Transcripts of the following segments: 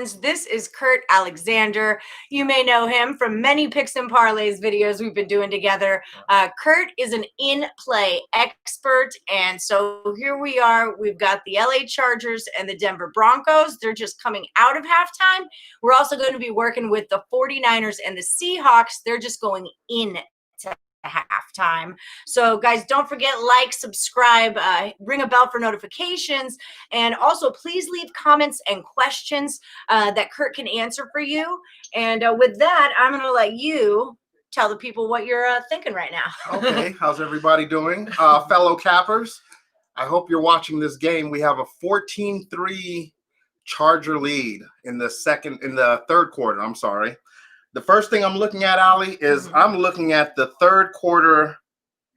This is Kurt Alexander. You may know him from many picks and parlays videos we've been doing together. Kurt is an in-play expert, and so here we are. We've got the LA Chargers and the Denver Broncos. They're just coming out of halftime. We're also going to be working with the 49ers and the Seahawks. They're just going in to halftime. So guys, don't forget, like, subscribe, ring a bell for notifications, and also please leave comments and questions that Kurt can answer for you. And with that, I'm going to let you tell the people what you're thinking right now. Okay, how's everybody doing? Fellow cappers, I hope you're watching this game. We have a 14-3 Charger lead in the third quarter. I'm sorry. The first thing I'm looking at, Ali, is I'm looking at the third quarter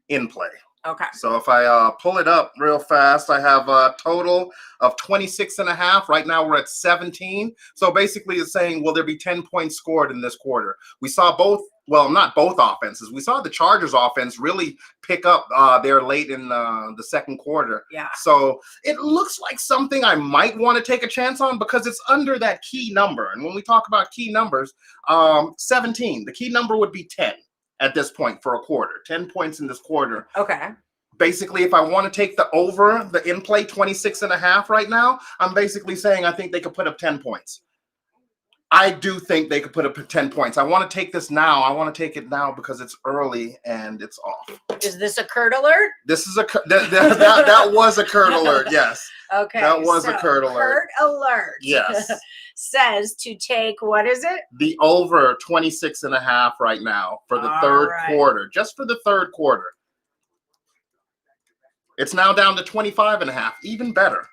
in play. Okay. So if I pull it up real fast, I have a total of 26.5. Right now we're at 17. So basically it's saying, will there be 10 points scored in this quarter? We saw both, well, not both offenses. We saw the Chargers offense really pick up there late in the second quarter. Yeah. So it looks like something I might want to take a chance on because it's under that key number. And when we talk about key numbers, 17, the key number would be 10. At this point for a quarter, 10 points in this quarter. Okay. Basically, if I want to take the over, the in-play 26.5 right now, I'm basically saying I think they could put up 10 points. I do think they could put up 10 points. I want to take this now. I want to take it now because it's early and it's off. Is this a Kurt alert? This is that was a Kurt alert, yes. Okay. That was a Kurt alert. Kurt alert. Yes. Says to take, what is it? The over 26.5 right now for the third quarter, just for the third quarter. It's now down to 25.5. Even better.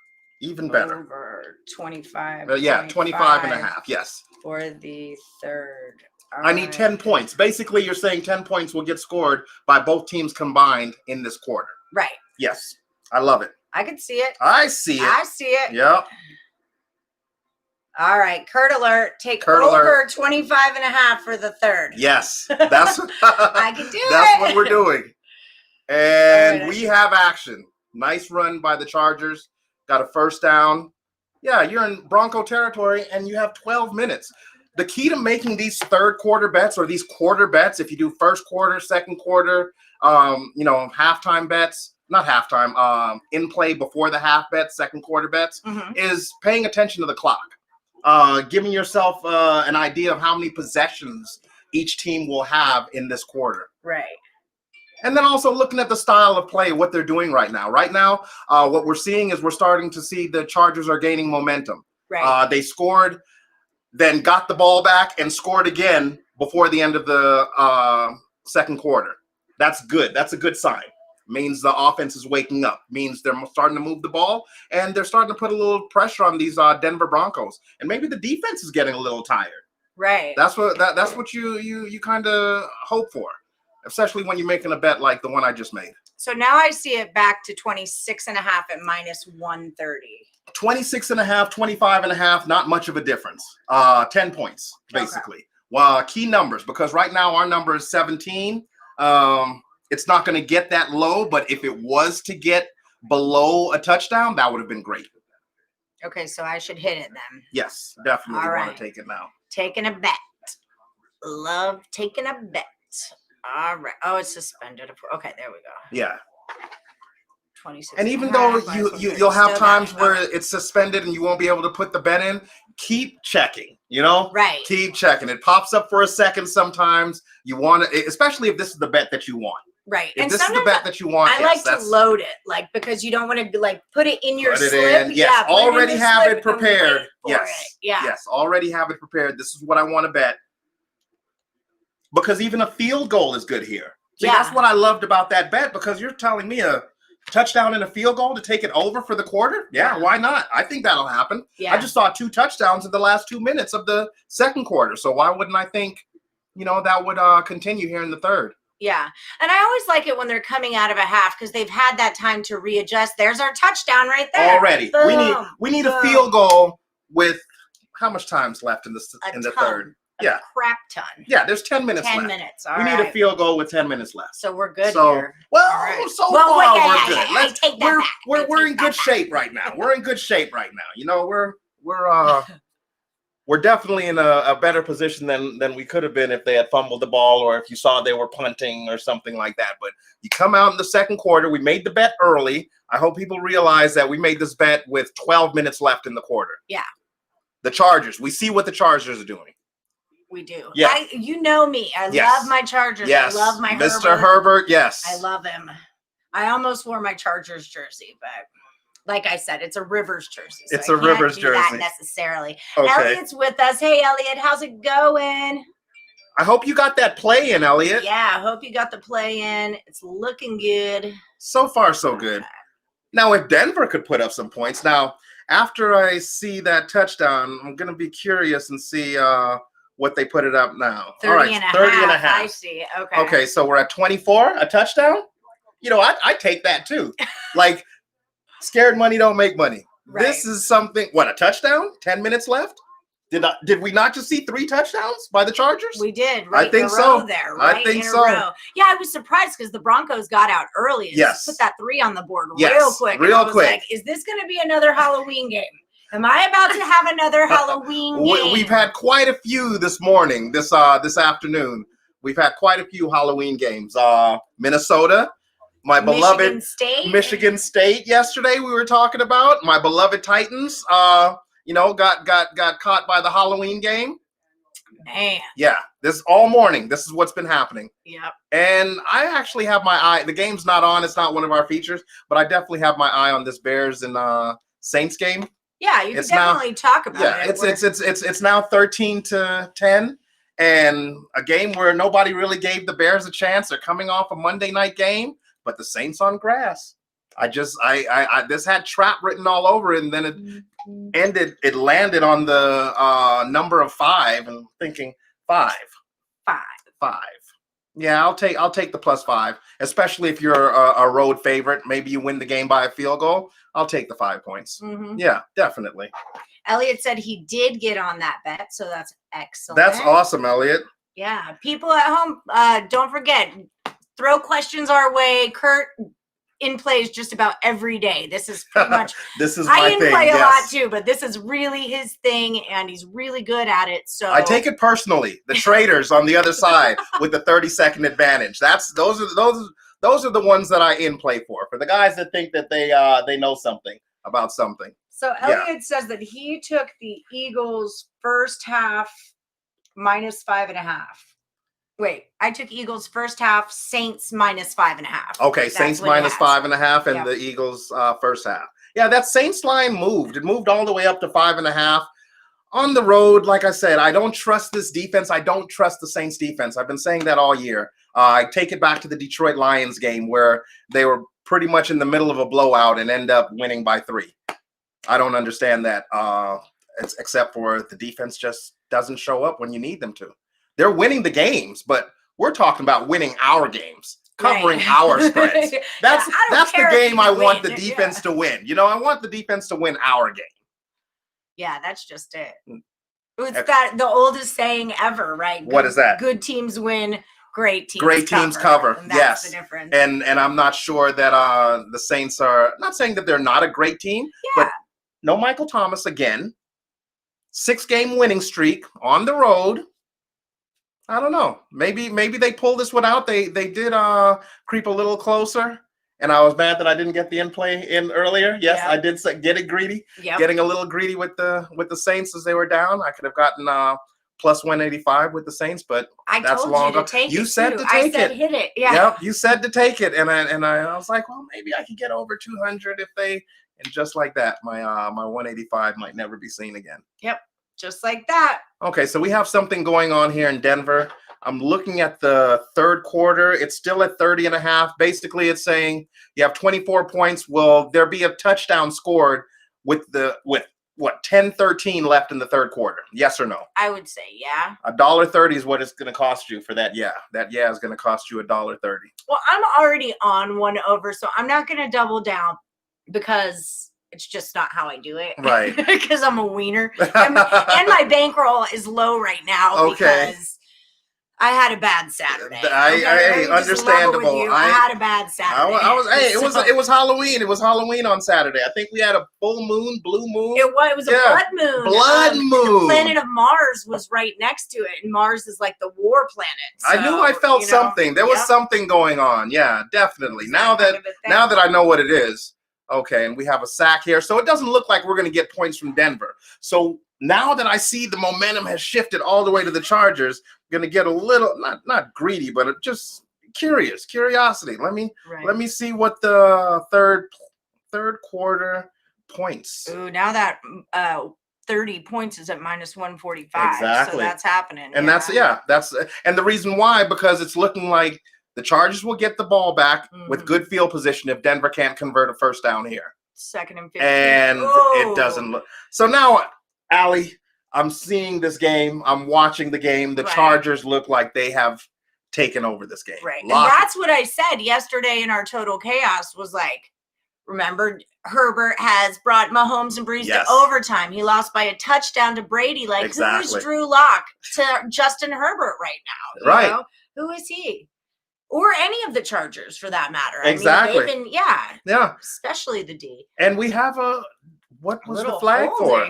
Even better. Over 25. Yeah, 25.5. Yes. For the third. I need 10 points. Basically, you're saying 10 points will get scored by both teams combined in this quarter. Right. Yes. I love it. I can see it. I see it. I see it. Yep. All right, Kurt alert. Take Kurt over alert. 25.5 for the third. Yes, that's I can do that's what we're doing. And we have action. Nice run by the Chargers. Got a first down. Yeah, you're in Bronco territory, and you have 12 minutes. The key to making these third quarter bets or these quarter bets, if you do first quarter, second quarter, halftime bets. Not halftime, in play before the half bets, second quarter bets, is paying attention to the clock. Giving yourself an idea of how many possessions each team will have in this quarter. Right. And then also looking at the style of play, what they're doing right now. Right now, what we're seeing is we're starting to see the Chargers are gaining momentum. Right. They scored, then got the ball back and scored again before the end of the second quarter. That's good. That's a good sign. Means the offense is waking up. Means they're starting to move the ball, and they're starting to put a little pressure on these Denver Broncos. And maybe the defense is getting a little tired. Right. That's what you kind of hope for, especially when you're making a bet like the one I just made. So now I see it back to 26.5 at minus 130. 26.5, 25.5, not much of a difference. 10 points, basically. Okay. Well, key numbers, because right now our number is 17. It's not going to get that low, but if it was to get below a touchdown, that would have been great. Okay, so I should hit it then. Yes, definitely want to take it now. Taking a bet. Love taking a bet. All right. Oh, it's suspended. Okay, there we go. Yeah. 26. And even though you'll have times where it's suspended and you won't be able to put the bet in, keep checking, Right. Keep checking. It pops up for a second sometimes. You want to, especially if this is the bet that you want. Right. If this is the bet that you want, I like to load it, because you don't want to put it in your slip. Yes, yeah, already have it prepared. Yes. Yeah. Yes, already have it prepared. This is what I want to bet. Because even a field goal is good here. See, that's what I loved about that bet, because you're telling me a touchdown and a field goal to take it over for the quarter? Yeah, why not? I think that'll happen. Yeah. I just saw 2 touchdowns in the last 2 minutes of the second quarter. So why wouldn't I think, that would continue here in the third? Yeah. And I always like it when they're coming out of a half because they've had that time to readjust. There's our touchdown right there. Already. Boom. We need a field goal with how much time's left in the third? A crap ton. Yeah, there's 10 minutes left. 10 minutes. We need a field goal with 10 minutes left. So we're good here. Well, so far we're good. I take that back. We're in good shape right now. We're in good shape right now. We're we're definitely in a better position than we could have been if they had fumbled the ball or if you saw they were punting or something like that. But you come out in the second quarter. We made the bet early. I hope people realize that we made this bet with 12 minutes left in the quarter. Yeah. The Chargers. We see what the Chargers are doing. We do. Yeah. You know me. I love my Chargers. Yes. I love my Mr. Herbert. Yes. I love him. I almost wore my Chargers jersey, but like I said, it's a Rivers jersey. So it's a Rivers jersey. That necessarily. Okay. Elliot's with us. Hey, Elliot, how's it going? I hope you got that play in, Elliot. Yeah, I hope you got the play in. It's looking good. So far, so good. Now, if Denver could put up some points. Now, after I see that touchdown, I'm going to be curious and see what they put it up now. 30 All right, and a 30 half. and a half. I see. Okay. Okay, so we're at 24, a touchdown. You know, I take that too. Like, scared money don't make money. Right. This is something. What, a touchdown? 10 minutes left? Did we not just see 3 touchdowns by the Chargers? We did. Right I think in a so. Row there, I right think in so. A row. Yeah, I was surprised because the Broncos got out early. And Yes. Put that 3 on the board Yes, real quick. real and I was quick. Like, is this going to be another Halloween game? Am I about to have another Halloween game? We've had quite a few this morning, this afternoon. We've had quite a few Halloween games. Minnesota, my beloved Michigan State. Yesterday we were talking about my beloved Titans. You know, got caught by the Halloween game. Man. Yeah, this all morning. This is what's been happening. Yep. And I actually have my eye. The game's not on. It's not one of our features, but I definitely have my eye on this Bears and Saints game. Yeah, you can definitely talk about it. It's now 13-10, and a game where nobody really gave the Bears a chance. They're coming off a Monday night game, but the Saints on grass. This had trap written all over it, and then it ended. It landed on the number of 5, and thinking 5. Yeah, I'll take the +5, especially if you're a road favorite. Maybe you win the game by a field goal. I'll take the 5 points. Mm-hmm. Yeah, definitely. Elliot said he did get on that bet, so that's excellent. That's awesome, Elliot. Yeah, people at home, don't forget, throw questions our way. Kurt in plays just about every day. This is pretty much. This is my thing. I in play a lot too, but this is really his thing, and he's really good at it. So I take it personally. The traders on the other side with the 30-second advantage. Those are the ones that I in play for. For the guys that think that they know something about something. So Elliot says that he took the Eagles first half -5.5. Wait, I took Eagles first half, Saints -5.5. Okay, That's Saints what he has. -5.5, and Yep. the Eagles first half. Yeah, that Saints line moved. It moved all the way up to 5.5. On the road, like I said, I don't trust this defense. I don't trust the Saints defense. I've been saying that all year. I take it back to the Detroit Lions game where they were pretty much in the middle of a blowout and end up winning by 3. I don't understand that, except for the defense just doesn't show up when you need them to. They're winning the games, but we're talking about winning our games, covering our spreads. That's the game I want the defense to win. You know, I want the defense to win our game. Yeah, that's just it. It's that the oldest saying ever, right? What is that? Good teams win, great teams cover. And that's yes, the difference. And I'm not sure that the Saints are not saying that they're not a great team, but no Michael Thomas again. 6-game winning streak on the road. I don't know. Maybe they pull this one out. They did creep a little closer, and I was mad that I didn't get the in play in earlier. Yes, I did get it greedy. Yep. Getting a little greedy with the Saints as they were down. I could have gotten +185 with the Saints, but that's long ago. You said to take it. I said hit it. Yeah. Yep, you said to take it, and I was like, well, maybe I could get over 200 if they. And just like that, my 185 might never be seen again. Yep, just like that. Okay, so we have something going on here in Denver. I'm looking at the third quarter. It's still at 30.5. Basically, it's saying you have 24 points. Will there be a touchdown scored with 10-13 left in the third quarter? Yes or no? I would say yeah. $1.30 is what it's going to cost you for that. Yeah, that is going to cost you $1.30. Well, I'm already on 1 over, so I'm not going to double down because it's just not how I do it. Right. Because I'm a wiener. And my bankroll is low right now because I had a bad Saturday. Understandable. I had a bad Saturday. It was Halloween. It was Halloween on Saturday. I think we had a full moon, blue moon. It was a blood moon. Blood moon. The planet of Mars was right next to it, and Mars is like the war planet. So, I knew I felt something. There was something going on. Yeah, definitely. Now that I know what it is. Okay, and we have a sack here. So it doesn't look like we're going to get points from Denver. So now that I see the momentum has shifted all the way to the Chargers, I'm going to get a little, not greedy, but just curiosity. Let me see what the third quarter points. Ooh, now that 30 points is at minus 145. Exactly. So that's happening. And that's and the reason why, because it's looking like the Chargers will get the ball back with good field position if Denver can't convert a first down here. 2nd and 15. And it doesn't look. So now, Allie, I'm seeing this game. I'm watching the game. The Chargers look like they have taken over this game. Right. And that's what I said yesterday in our Total Chaos was like, remember, Herbert has brought Mahomes and Breeze to overtime. He lost by a touchdown to Brady. Like, who is Drew Lock to Justin Herbert right now? You know? Who is he? Or any of the Chargers, for that matter. Exactly. I mean, they've been, especially the D. And we have what was the flag for?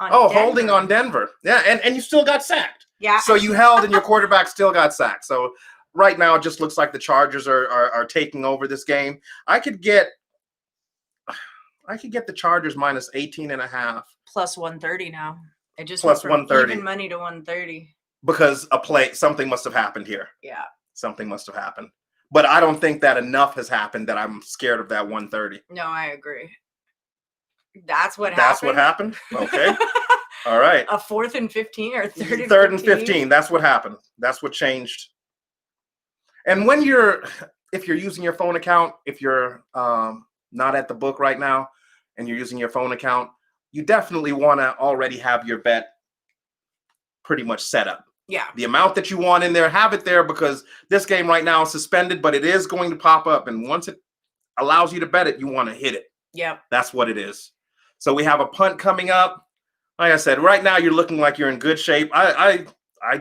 Holding on Denver. Yeah, and you still got sacked. Yeah. So you held and your quarterback still got sacked. So right now it just looks like the Chargers are taking over this game. I could get the Chargers minus 18.5. Plus 130 now. It just plus went from 130. Even money to 130. Because something must have happened here. Yeah. Something must have happened. But I don't think that enough has happened that I'm scared of that 130. No, I agree. That's what happened? Okay. All right. A 4th and 15 or 3rd and 15. That's what happened. That's what changed. And if you're using your phone account, if you're not at the book right now and you're using your phone account, you definitely want to already have your bet pretty much set up. Yeah. The amount that you want in there, have it there, because this game right now is suspended, but it is going to pop up. And once it allows you to bet it, you want to hit it. Yeah. That's what it is. So we have a punt coming up. Like I said, right now you're looking like you're in good shape. I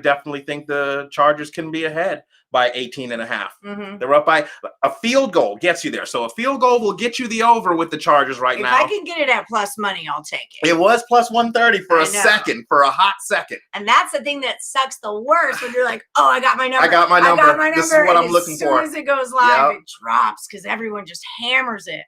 definitely think the Chargers can be ahead by 18.5. Mm-hmm. They're up by a field goal gets you there. So a field goal will get you the over with the Chargers now. If I can get it at plus money, I'll take it. It was plus 130 for a hot second. And that's the thing that sucks the worst when you're like, oh, I got my number. I got my number. This is what I'm looking for. As soon as it goes live, it drops because everyone just hammers it.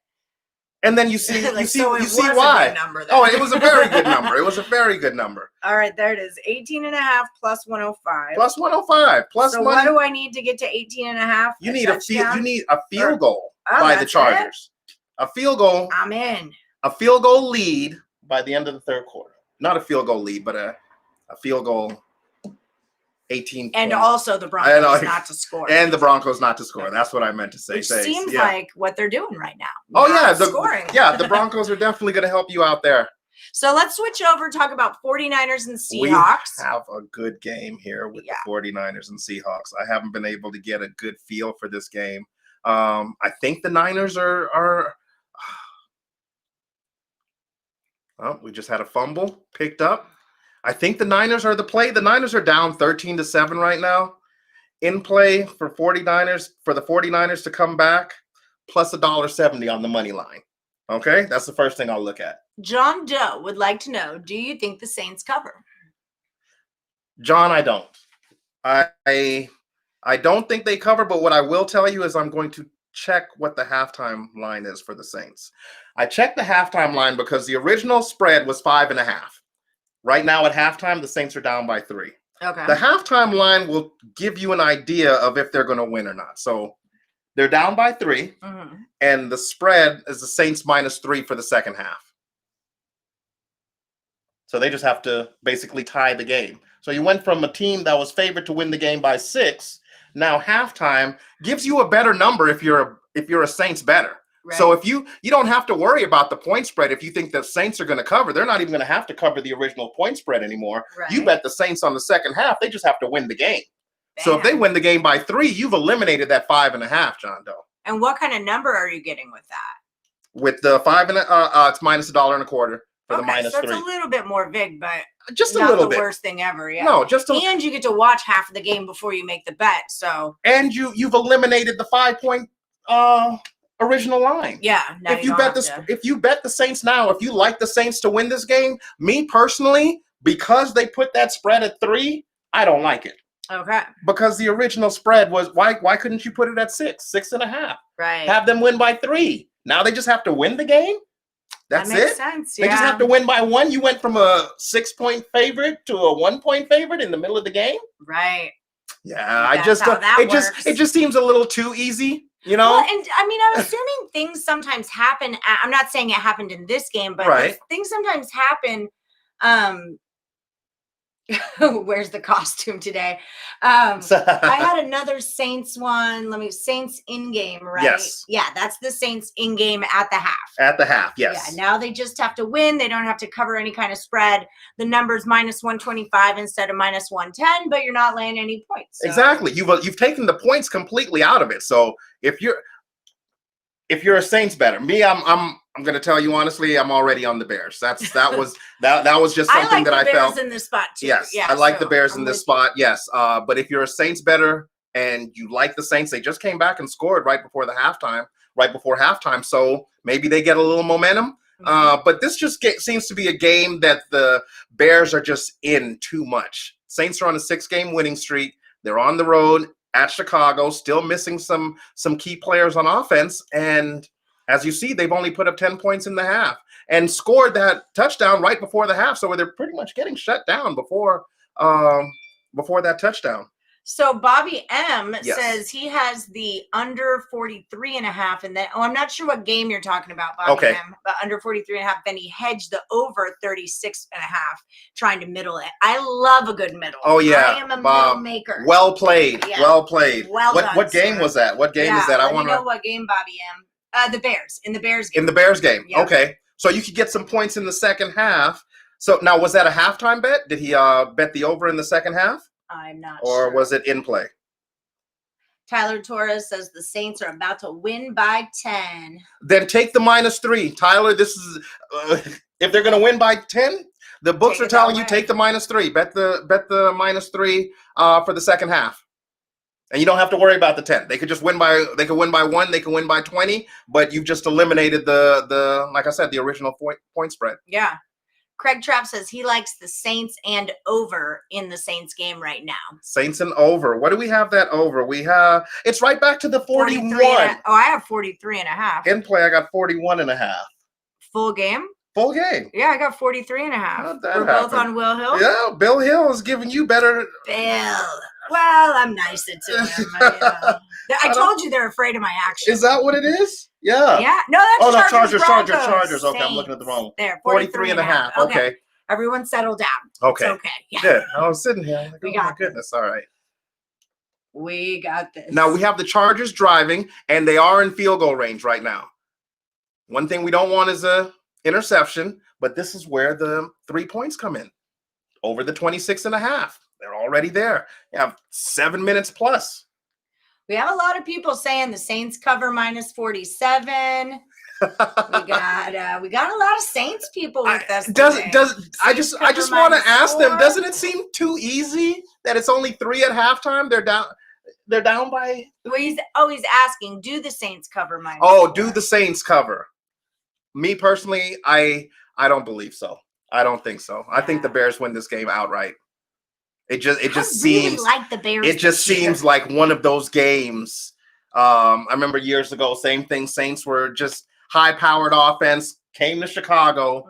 And then you see, like, you see why. It was a very good number. It was a very good number. All right, there it is. 18.5 plus 105. Plus 105. Plus so money. What do I need to get to 18.5? You need a field goal by the Chargers. A field goal. I'm in. A field goal lead by the end of the third quarter. Not a field goal lead, but a field goal. 18 and also the Broncos not to score. And the Broncos not to score. That's what I meant to say. Which seems like what they're doing right now. Scoring. Yeah, the Broncos are definitely going to help you out there. So let's switch over, talk about 49ers and Seahawks. We have a good game here with the 49ers and Seahawks. I haven't been able to get a good feel for this game. I think the Niners are well, we just had a fumble picked up. I think the Niners are the play. The Niners are down 13-7 right now. In play for the 49ers to come back, plus $1.70 on the money line. Okay, that's the first thing I'll look at. John Doe would like to know, do you think the Saints cover? John, I don't. I don't think they cover, but what I will tell you is I'm going to check what the halftime line is for the Saints. I checked the halftime line because the original spread was 5.5. Right now at halftime, the Saints are down by 3. Okay. The halftime line will give you an idea of if they're going to win or not. So they're down by 3, and the spread is the Saints -3 for the second half. So they just have to basically tie the game. So you went from a team that was favored to win the game by 6. Now halftime gives you a better number if you're a Saints bettor. Right. So if you don't have to worry about the point spread if you think the Saints are going to cover. They're not even going to have to cover the original point spread anymore. Right. You bet the Saints on the second half. They just have to win the game. Bam. So if they win the game by 3, you've eliminated that 5.5, John Doe. And what kind of number are you getting with that? With the 5 and it's minus $1.25 for the minus so 3. It's a little bit more vig, but just a not little the bit. worst thing ever. Yeah. No, just and you get to watch half of the game before you make the bet. So you've eliminated the 5-point original line. Yeah. If you bet the Saints now, if you like the Saints to win this game, me personally, because they put that spread at 3, I don't like it. Okay. Because the original spread was why couldn't you put it at 6.5? Right. Have them win by 3. Now they just have to win the game. That's that makes it. Sense. They just have to win by 1. You went from a 6-point favorite to a 1-point favorite in the middle of the game. Right. Yeah, it just seems a little too easy. You know? Well, and I mean, I'm assuming things sometimes happen. I'm not saying it happened in this game, but things sometimes happen. Where's the costume today? I had another Saints one. Saints in game, right? Yes. Yeah, that's the Saints in game at the half. At the half, yes. Yeah, now they just have to win. They don't have to cover any kind of spread. The number's minus 125 instead of minus 110, but you're not laying any points. So. Exactly. You've taken the points completely out of it. So if you're a Saints bettor, me, I'm going to tell you honestly, I'm already on the Bears. That was just something that I felt. I like the Bears in this spot too. Yes, I like the Bears in this spot. Yes, but if you're a Saints bettor and you like the Saints, they just came back and scored right before halftime. So maybe they get a little momentum. But this just seems to be a game that the Bears are just in too much. Saints are on a 6-game winning streak. They're on the road at Chicago, still missing some key players on offense. And as you see, they've only put up 10 points in the half and scored that touchdown right before the half. So they're pretty much getting shut down before that touchdown. So Bobby M says he has the under 43.5, and then I'm not sure what game you're talking about, Bobby M, but under 43.5. Then he hedged the over 36.5, trying to middle it. I love a good middle. Oh yeah, I am a middle maker. Well played, well played. Well done, what game was that? What game is that? I want to know what game, Bobby M. The Bears in the Bears game. In the Bears game. Yep. Okay, so you could get some points in the second half. So now, was that a halftime bet? Did he bet the over in the second half? I'm not sure. Or was it in play? Tyler Torres says the Saints are about to win by 10. Then take the -3. Tyler, this is if they're going to win by 10, the books are telling you take the -3. Bet the -3 for the second half. And you don't have to worry about the 10. They could just win by 1, they can win by 20, but you've just eliminated the like I said, the original point spread. Yeah. Craig Trapp says he likes the Saints and over in the Saints game right now. Saints and over. What do we have that over? We have it's right back to the 41. I have 43.5. In play, I got 41.5. Full game? Full game. Yeah, I got 43.5. We're both on Will Hill? Yeah, Bill Hill is giving you better. Bill. Well, I'm nicer to him. I told you they're afraid of my action. Is that what it is? Yeah. Yeah. No, that's Chargers. Broncos. Okay, I'm looking at the wrong one. There, 43.5. Okay. Everyone settle down. Okay. It's okay. Yeah. Good. I was sitting here. Like, we got my goodness. All right. We got this. Now we have the Chargers driving, and they are in field goal range right now. One thing we don't want is a interception, but this is where the 3 points come in. Over the 26.5. They're already there. You have 7 minutes plus. We have a lot of people saying the Saints cover -47. we got a lot of Saints people with us. I just want to ask them, doesn't it seem too easy that it's only 3 at halftime? They're down by. Well, he's asking, do the Saints cover -4? Oh, do the Saints cover? Me personally, I don't believe so. I don't think so. I think the Bears win this game outright. It just seems like the Bears. It just seems like one of those games. I remember years ago, same thing. Saints were just high-powered offense, came to Chicago,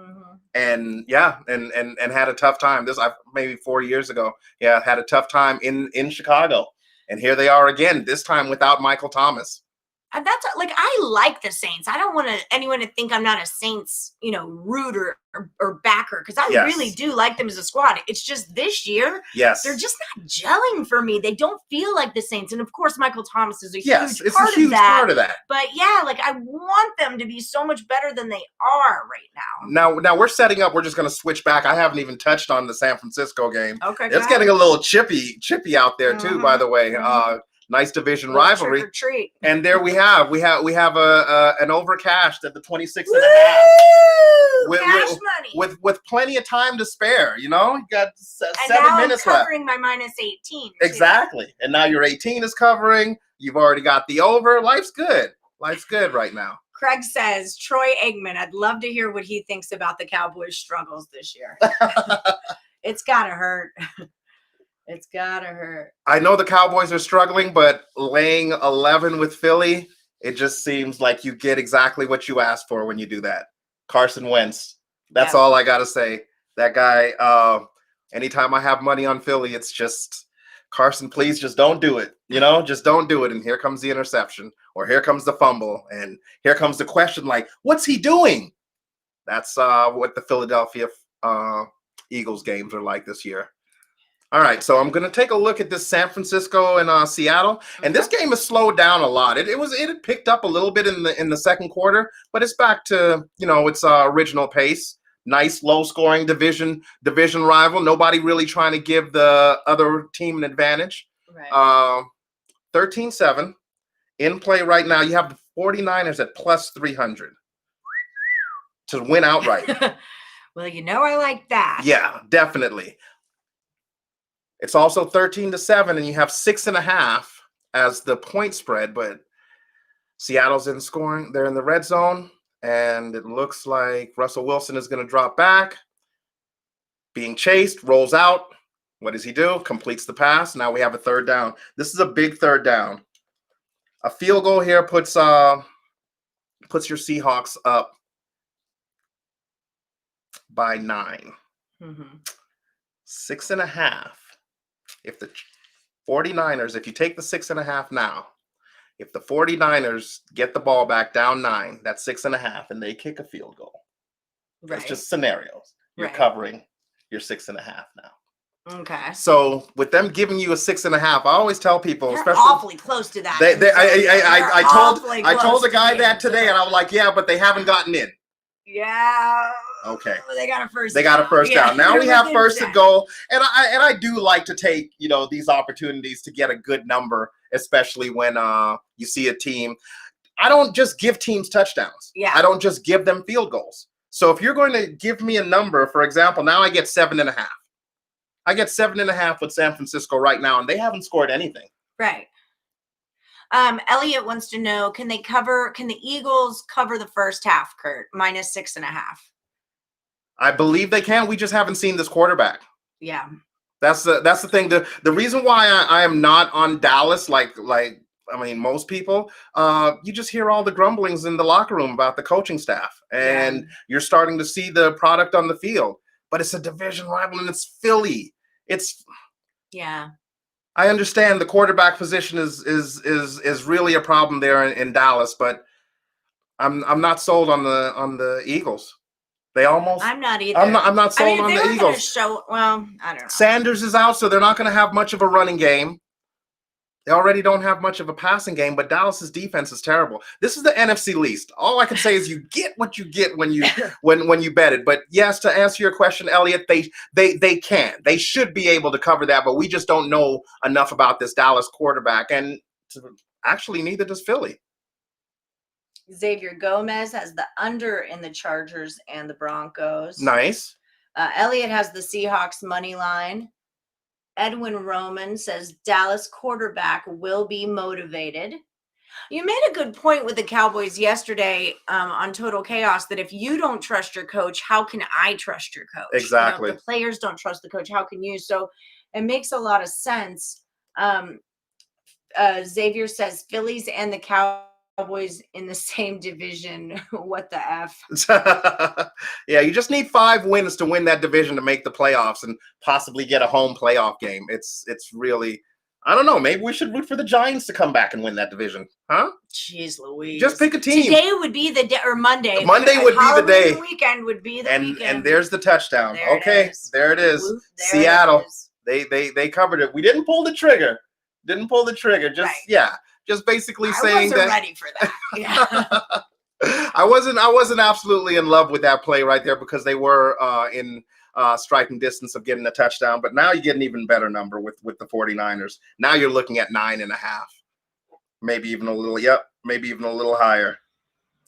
and had a tough time. This maybe 4 years ago. Yeah, had a tough time in Chicago, and here they are again. This time without Michael Thomas. And that's I like the Saints. I don't want anyone to think I'm not a Saints, rooter or backer, because I really do like them as a squad. It's just this year, they're just not gelling for me. They don't feel like the Saints, and of course, Michael Thomas is a huge part of that. But yeah, I want them to be so much better than they are right now. Now we're setting up. We're just going to switch back. I haven't even touched on the San Francisco game. Okay, it's getting a little chippy out there too. By the way. Nice division Little rivalry. trick or treat. And there we have an overcashed at the 26 and a half. Cash money. With plenty of time to spare, you know, you got 7 minutes I'm left. covering my minus 18. Exactly. And now your 18 is covering. You've already got the over. Life's good. Life's good right now. Craig says, Troy Aikman, I'd love to hear what he thinks about the Cowboys' struggles this year. It's gotta hurt. It's gotta hurt. I know the Cowboys are struggling, but laying 11 with Philly, it just seems like you get exactly what you asked for when you do that. Carson Wentz. That's all I got to say. That guy, anytime I have money on Philly, it's just, Carson, please just don't do it. You know, just don't do it. And here comes the interception, or here comes the fumble, and here comes the question like, what's he doing? That's what the Philadelphia Eagles games are like this year. All right, so I'm going to take a look at this San Francisco and Seattle, and this game has slowed down a lot. It had picked up a little bit in the second quarter, but it's back to, you know, its original pace. Nice low-scoring division rival. Nobody really trying to give the other team an advantage. Right. 13-7 in play right now. You have the 49ers at plus 300 to win outright. Well, you know I like that. Yeah, definitely. It's also 13-7, and you have 6.5 as the point spread, but Seattle's in scoring. They're in the red zone, and it looks like Russell Wilson is going to drop back. Being chased, rolls out. What does he do? Completes the pass. Now we have a third down. This is a big third down. A field goal here puts your Seahawks up by 9. 6.5. If the 49ers, if you take the 6.5 now, if the 49ers get the ball back down 9, that's 6.5, and they kick a field goal. Right. It's just scenarios. You're covering your 6.5 now. Okay. So with them giving you a 6.5, I always tell people, they're especially awfully close to that. I told the guy that today, and I was like, yeah, but they haven't gotten in. Yeah. Okay. They got a first. They got a first down. Now we have first and goal, and I do like to take, you know, these opportunities to get a good number, especially when you see a team. I don't just give teams touchdowns. Yeah. I don't just give them field goals. So if you're going to give me a number, for example, now I get 7.5. I get 7.5 with San Francisco right now, and they haven't scored anything. Right. Elliot wants to know, can the Eagles cover the first half, Kurt? Minus 6.5. I believe they can. We just haven't seen this quarterback. Yeah. That's the thing. The reason why I am not on Dallas, like I mean, most people, you just hear all the grumblings in the locker room about the coaching staff, and you're starting to see the product on the field. But it's a division rival, and it's Philly. I understand the quarterback position is really a problem there in Dallas, but I'm not sold on the Eagles. They almost. I'm not either. I'm not sold on the Eagles. Well, I don't know. Sanders is out, so they're not going to have much of a running game. They already don't have much of a passing game, but Dallas's defense is terrible. This is the NFC least. All I can say is you get what you get when you when you bet it. But yes, to answer your question, Elliot, they can. They should be able to cover that, but we just don't know enough about this Dallas quarterback, and actually neither does Philly. Xavier Gomez has the under in the Chargers and the Broncos. Nice. Elliot has the Seahawks money line. Edwin Roman says Dallas quarterback will be motivated. You made a good point with the Cowboys yesterday on Total Chaos that if you don't trust your coach, how can I trust your coach? Exactly. You know, if the players don't trust the coach, how can you? So it makes a lot of sense. Xavier says Phillies and the Cowboys in the same division. What the F? Yeah, you just need 5 wins to win that division to make the playoffs and possibly get a home playoff game. It's really, I don't know. Maybe we should root for the Giants to come back and win that division, huh? Jeez Louise. Just pick a team. Today would be the day, or Monday. Monday would be the day. Weekend would be the weekend. And there's the touchdown. There it is. Whoop, there Seattle. It is. They covered it. We didn't pull the trigger. Just basically saying that. I wasn't ready for that. Yeah. I wasn't absolutely in love with that play right there because they were in striking distance of getting a touchdown. But now you get an even better number with the 49ers. Now you're looking at 9.5. maybe even a little. Yep, maybe even a little higher.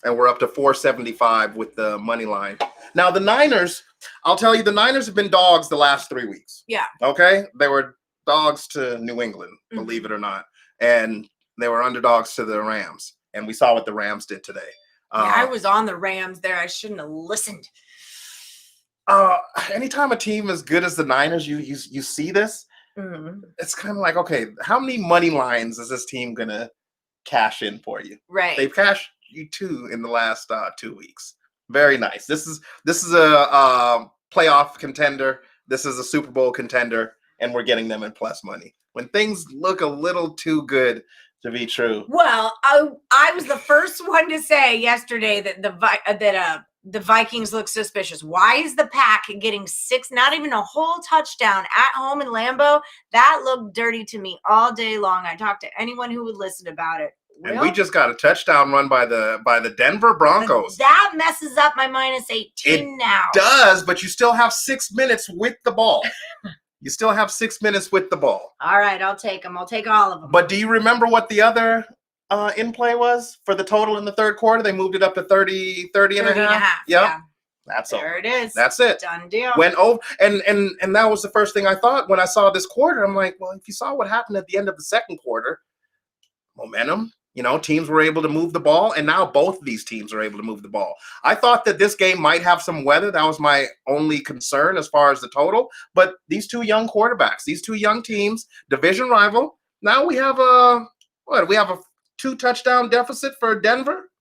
And we're up to 475 with the money line. Now the Niners, I'll tell you, the Niners have been dogs the last 3 weeks. Yeah. Okay, they were dogs to New England, believe it or not, and they were underdogs to the Rams. And we saw what the Rams did today. Yeah, I was on the Rams there. I shouldn't have listened. Anytime a team as good as the Niners, you see this, it's kind of like, okay, how many money lines is this team gonna cash in for you? Right. They've cashed you 2 in the last 2 weeks. Very nice. This is a playoff contender. This is a Super Bowl contender, and we're getting them in plus money. When things look a little too good to be true. Well, I was the first one to say yesterday that the Vikings look suspicious. Why is the Pack getting 6, not even a whole touchdown at home in Lambeau? That looked dirty to me all day long. I talked to anyone who would listen about it. And we just got a touchdown run by the Denver Broncos. That messes up my -18 now. It does, but you still have 6 minutes with the ball. You still have 6 minutes with the ball. All right, I'll take them. I'll take all of them. But do you remember what the other in play was for the total in the third quarter? They moved it up to 30 and a half. Yep. Yeah. That's there all. It is. That's it. Done deal. Went over, and that was the first thing I thought when I saw this quarter. I'm like, well, if you saw what happened at the end of the second quarter, momentum. Teams were able to move the ball, and now both of these teams are able to move the ball. I thought that this game might have some weather. That was my only concern as far as the total. But these 2 young quarterbacks, these 2 young teams, division rival. Now we have a 2 touchdown deficit for Denver.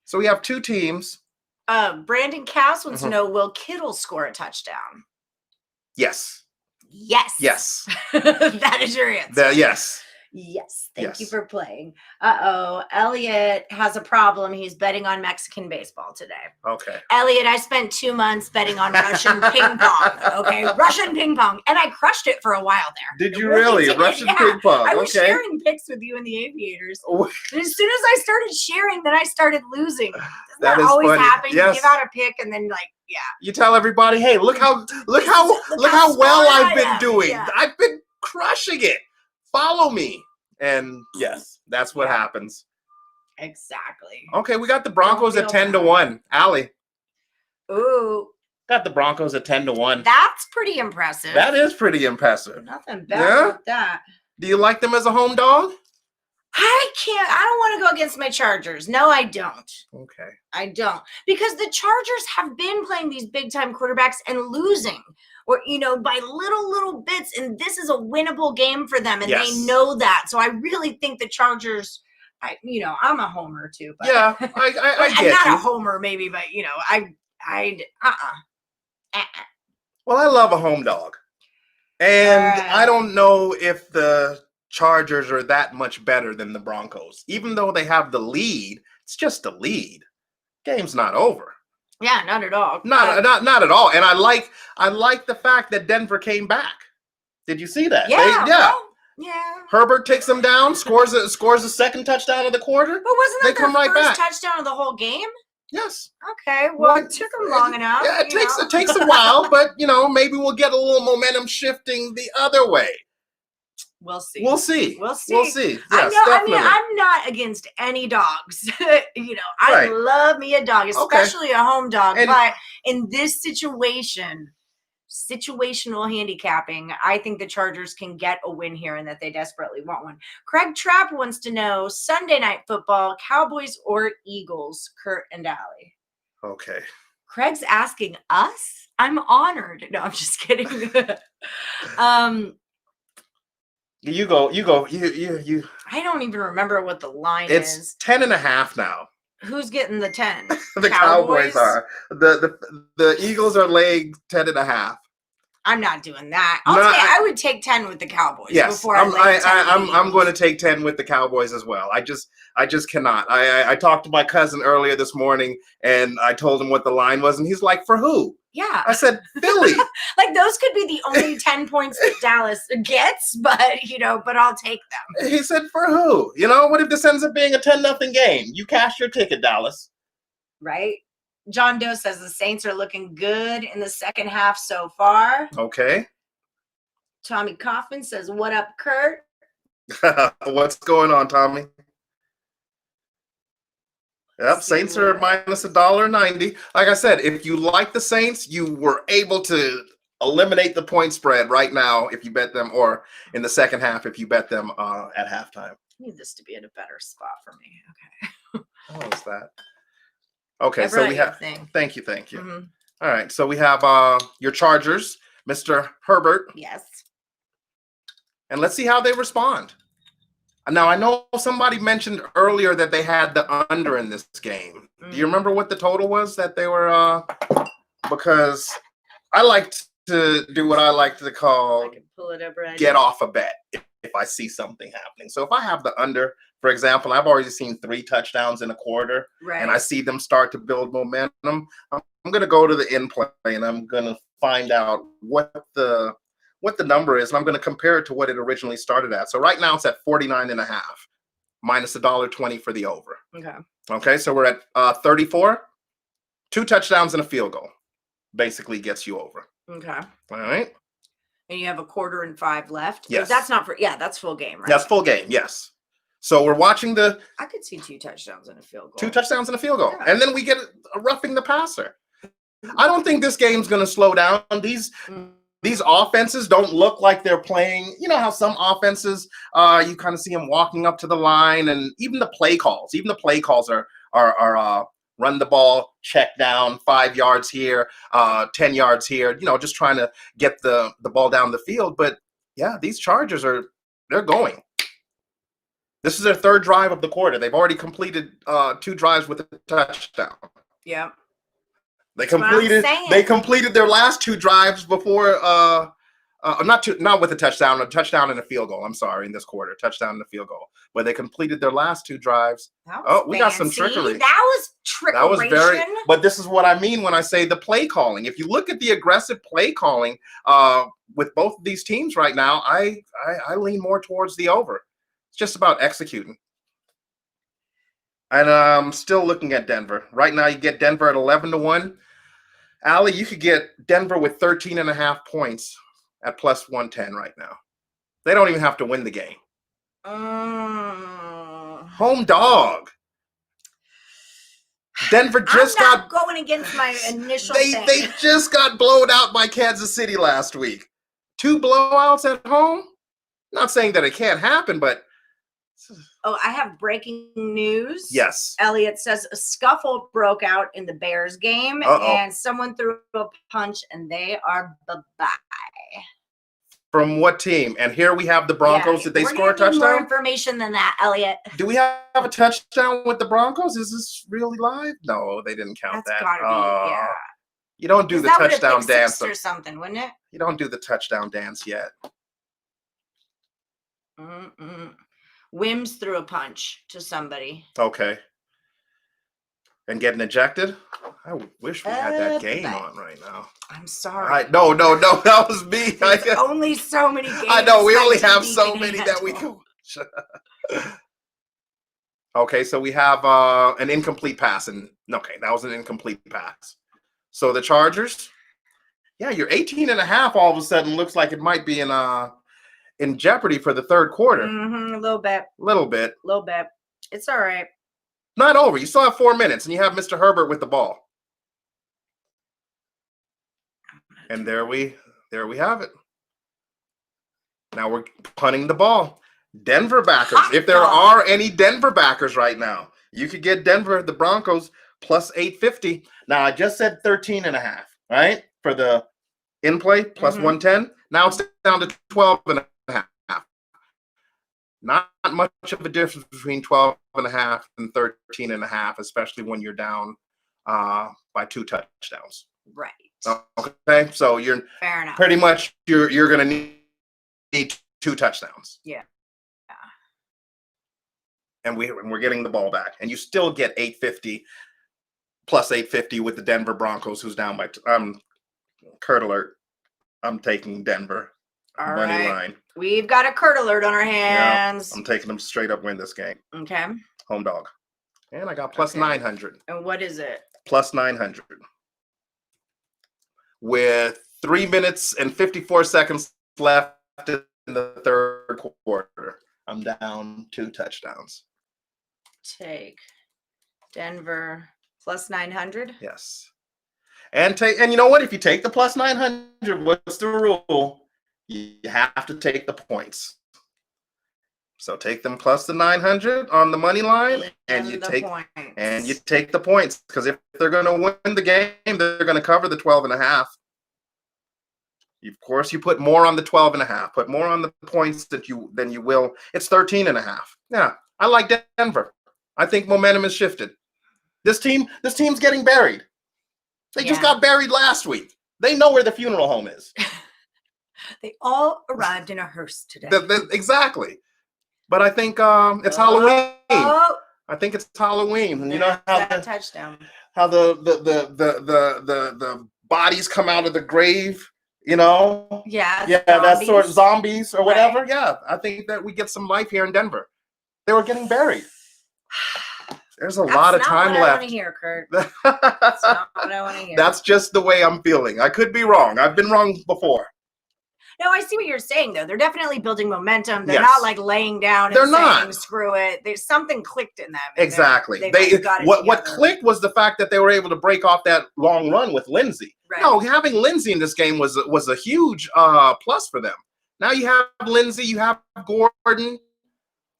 So we have 2 teams. Brandon Cass wants to know, will Kittle score a touchdown? Yes. Yes. Yes. That is your answer. Yes. Yes. Thank you for playing. Elliot has a problem. He's betting on Mexican baseball today. Okay. Elliot, I spent 2 months betting on Russian ping pong. Okay. Russian ping pong. And I crushed it for a while there. Did you really? Russian ping pong. I was sharing pics with you in the Aviators. And as soon as I started sharing, then I started losing. Doesn't that always funny. happen? Yes. You give out a pic and then you tell everybody, hey, look how well I've been doing. Yeah. I've been crushing it. Follow me. And yes, that's what happens. Exactly. Okay, we got the Broncos at 10-1. Allie. Ooh. Got the Broncos at 10-1. That's pretty impressive. That is pretty impressive. Nothing bad about that. Do you like them as a home dog? I don't want to go against my Chargers. No, I don't. Okay. I don't. Because the Chargers have been playing these big time quarterbacks and losing. Or, by little bits. And this is a winnable game for them. And they know that. So I really think the Chargers, I'm a homer too. But, yeah, I get I'm not you. a homer maybe, but, Well, I love a home dog. And I don't know if the Chargers are that much better than the Broncos. Even though they have the lead, it's just a lead. Game's not over. Yeah, not at all. Not at all. And I like the fact that Denver came back. Did you see that? Yeah. Herbert takes them down, scores a second touchdown of the quarter. But wasn't that their first back. touchdown of the whole game? Yes. Okay. Well, it took them long enough. Yeah, it takes a while, but maybe we'll get a little momentum shifting the other way. We'll see. We'll see. Yes, definitely. I'm not against any dogs. I love me a dog, especially a home dog. But in this situation, situational handicapping, I think the Chargers can get a win here and that they desperately want one. Craig Trapp wants to know, Sunday night football, Cowboys or Eagles, Kurt and Allie? Okay. Craig's asking us? I'm honored. No, I'm just kidding. You go. You. I don't even remember what the line is. It's 10.5 now. Who's getting the 10? The Cowboys are. The Eagles are laying 10.5. I'm not doing that. I would take 10 with the Cowboys. Yes, before I'm going to take 10 with the Cowboys as well. I just cannot. I talked to my cousin earlier this morning, and I told him what the line was, and he's like, "For who?" Yeah, I said, "Philly." Like those could be the only 10 points that Dallas gets, but I'll take them. He said, "For who?" What if this ends up being a 10-0 game? You cash your ticket, Dallas. Right. John Doe says the Saints are looking good in the second half so far. Okay. Tommy Kaufman says, "What up, Kurt?" What's going on, Tommy? Yep, Saints are minus $1.90. Like I said, if you like the Saints, you were able to eliminate the point spread right now if you bet them, or in the second half if you bet them at halftime. I need this to be in a better spot for me. Okay. How is that? Okay, so we have. Thank you. Mm-hmm. All right, so we have your Chargers, Mr. Herbert. Yes. And let's see how they respond. Now, I know somebody mentioned earlier that they had the under in this game. Do you remember what the total was that they were? Because I like to do what I like to call I can pull it up right get off a bet if I see something happening. So if I have the under, for example, I've already seen 3 touchdowns in a quarter, and I see them start to build momentum. I'm going to go to the in play, and I'm going to find out what the number is, and I'm going to compare it to what it originally started at. So right now it's at 49.5, minus $1.20 for the over. Okay, so we're at 34. 2 touchdowns and a field goal basically gets you over. Okay. All right. And you have 1/4 and 5 left. Yes. That's not for, that's full game, right? That's full game, yes. So we're watching I could see 2 touchdowns and a field goal. 2 touchdowns and a field goal. Yeah. And then we get a roughing the passer. I don't think this game's going to slow down. These offenses don't look like they're playing. You know how some offenses, you kind of see them walking up to the line, and even the play calls. Even the play calls are run the ball, check down, 5 yards here, 10 yards here. You know, just trying to get the ball down the field. But yeah, these Chargers they're going. This is their 3rd drive of the quarter. They've already completed 2 drives with a touchdown. Yeah. They completed their last 2 drives before not with a touchdown and a field goal. I'm sorry, in this quarter, touchdown and a field goal. But they completed their last 2 drives. We got some trickery. That was trickery. That was but this is what I mean when I say the play calling. If you look at the aggressive play calling with both of these teams right now, I lean more towards the over. It's just about executing. And I'm still looking at Denver. Right now, you get Denver at 11-1. Allie, you could get Denver with 13.5 points at plus 110 right now. They don't even have to win the game. Home dog. Denver just got going against my initial They just got blown out by Kansas City last week. 2 blowouts at home. Not saying that it can't happen, but I have breaking news. Yes. Elliot says a scuffle broke out in the Bears game, and someone threw a punch, and they are bye-bye. From what team? And here we have the Broncos. Did they score a touchdown? More information than that, Elliot. Do we have a touchdown with the Broncos? Is this really live? No, they didn't count that. That's gotta be, yeah. You don't do the touchdown dance or something, wouldn't it? You don't do the touchdown dance yet. Wims threw a punch to somebody. Okay. And getting ejected? I wish we had that game on right now. I'm sorry. No, that was me. There's only so many games. I know, we only have so many that we can watch. Okay, so we have an incomplete pass. Okay, that was an incomplete pass. So the Chargers, your 18.5 all of a sudden looks like it might be in jeopardy for the 3rd quarter. A little bit. Little bit. It's all right. Not over. You still have 4 minutes, and you have Mr. Herbert with the ball. And there we have it. Now we're punting the ball. Denver backers. If there are any Denver backers right now, you could get Denver, the Broncos, plus 850. Now I just said 13.5, right? For the in-play, plus 110. Now it's down to 12.5. Not much of a difference between 12.5 and 13.5, especially when you're down by 2 touchdowns. Right. Okay, so you're fair enough. Pretty much you're going to need 2 touchdowns. Yeah. And we're getting the ball back, and you still get 850 plus 850 with the Denver Broncos, who's down by. Kurt alert. I'm taking Denver. Money line. We've got a Kurt alert on our hands. I'm taking them straight up win this game. Okay. Home dog. And I got plus 900. And what is it? Plus 900. With 3 minutes and 54 seconds left in the 3rd quarter, I'm down 2 touchdowns. Take Denver plus 900. Yes. And you know what? If you take the plus 900, what's the rule? You have to take the points. So take them plus the 900 on the money line, and you take the points, because if they're going to win the game, they're going to cover the 12.5. Of course, you put more on the 12.5. Put more on the points than you will. It's 13.5. Yeah, I like Denver. I think momentum has shifted. This team's getting buried. They just got buried last week. They know where the funeral home is. They all arrived in a hearse today. Exactly. But I think it's Halloween. I think it's Halloween, and you know how touchdown. How the bodies come out of the grave. You know. Yeah. That's sort of zombies or whatever. Right. Yeah, I think that we get some life here in Denver. They were getting buried. There's a lot of time left. That's not what I want to hear, Kurt. That's not what I want to hear. That's just the way I'm feeling. I could be wrong. I've been wrong before. No, I see what you're saying, though. They're definitely building momentum. They're not like laying down and saying, screw it. There's something clicked in them. Exactly. What clicked was the fact that they were able to break off that long run with Lindsey. Right. No, having Lindsey in this game was a huge plus for them. Now you have Lindsey, you have Gordon,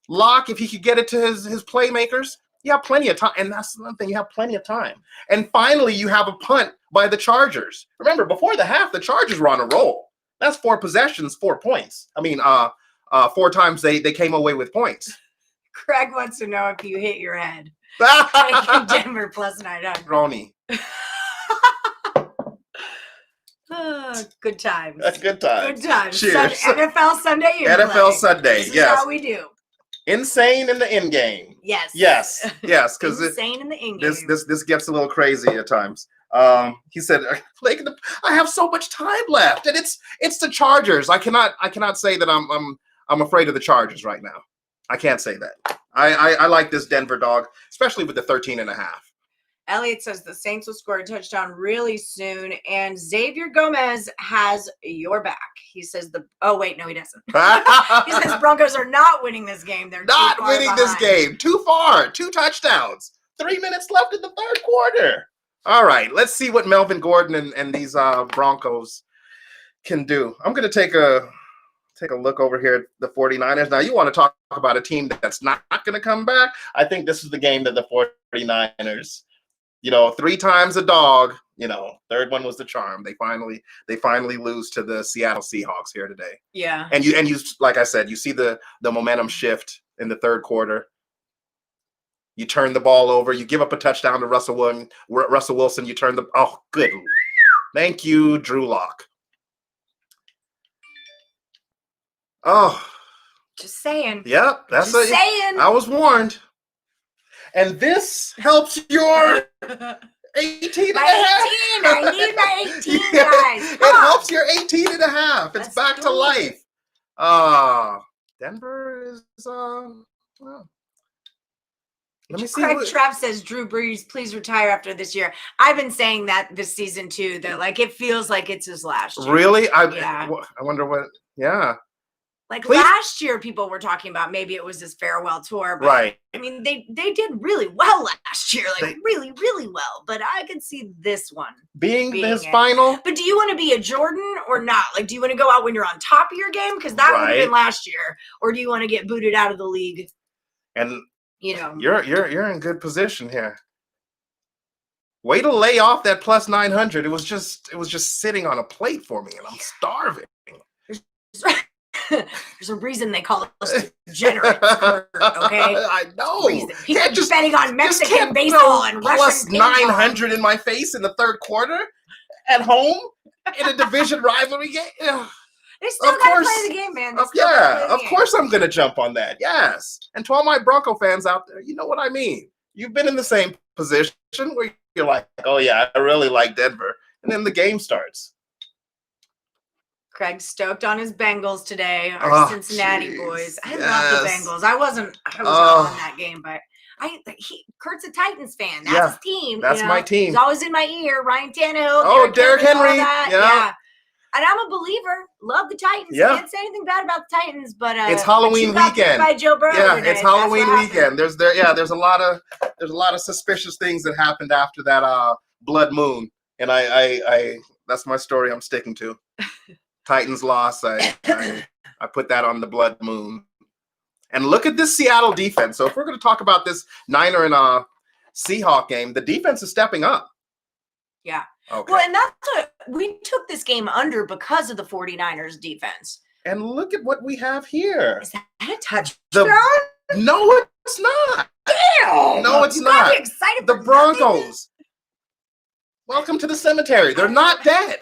Locke, if he could get it to his playmakers. You have plenty of time, and that's another thing. You have plenty of time. And finally, you have a punt by the Chargers. Remember, before the half, the Chargers were on a roll. That's 4 possessions, 4 points. I mean, 4 times they came away with points. Craig wants to know if you hit your head. Denver plus 900. Ronnie. Good times. Good times. Good times. Cheers. NFL Sunday. NFL Sunday. This is how we do. Insane in the end game. Yes. Because insane in the end game. This gets a little crazy at times. He said, "I have so much time left, and it's the Chargers. I cannot say that I'm afraid of the Chargers right now. I can't say that. I like this Denver dog, especially with the 13.5." Elliot says the Saints will score a touchdown really soon, and Xavier Gomez has your back. He says oh wait, no, he doesn't. He says Broncos are not winning this game. They're not winning this game. Too far. 2 touchdowns. 3 minutes left in the third quarter. All right, let's see what Melvin Gordon and these Broncos can do. I'm going to take a look over here at the 49ers. Now, you want to talk about a team that's not going to come back? I think this is the game that the 49ers, 3 times a dog, third one was the charm. They finally lose to the Seattle Seahawks here today. Yeah. And you like I said, you see the momentum shift in the third quarter. You turn the ball over. You give up a touchdown to Russell Wilson. You turn good. Thank you, Drew Lock. Oh. Just saying. Yep. That's just saying. I was warned. And this helps your 18 and a half. I need my 18, guys. It helps your 18 and a half. It's back to life. Denver is well. Let me see. Craig Trapp says, Drew Brees, please retire after this year. I've been saying that this season too, that it feels like it's his last year. Really? I wonder what, last year people were talking about maybe it was his farewell tour. But, right. I mean, they did really well last year, really, really well. But I could see this one being his final. But do you want to be a Jordan or not? Do you want to go out when you're on top of your game? Because that would have been last year. Or do you want to get booted out of the league? And you're in good position here. Way to lay off that plus 900. It was just sitting on a plate for me, and I'm starving. There's a reason they call us degenerates, okay? I know. People just betting on Mexican baseball and Russian plus 900 in my face in the third quarter at home in a division rivalry game. They still got to play the game, man. Of course I'm going to jump on that. Yes. And to all my Bronco fans out there, you know what I mean. You've been in the same position where you're like, oh, yeah, I really like Denver. And then the game starts. Craig's stoked on his Bengals today, our Cincinnati boys. I love the Bengals. I was on that game, but Kurt's a Titans fan. That's his team. That's my team. He's always in my ear. Ryan Tannehill. Derrick Henry. Yeah. And I'm a believer. Love the Titans. Yeah. Can't say anything bad about the Titans, but it's Halloween weekend. By Joe Burrow yeah, today. it's Halloween weekend. There's a lot of suspicious things that happened after that blood moon, and I that's my story. I'm sticking to. Titans loss. I put that on the blood moon. And look at this Seattle defense. So if we're going to talk about this Niner and Seahawk game, the defense is stepping up. Yeah. Okay. Well, and that's what we took this game under because of the 49ers defense. And look at what we have here. Is that a touchdown? No, it's not. Damn. No, it's not. You excited the for Broncos. Nothing? Welcome to the cemetery. They're not dead.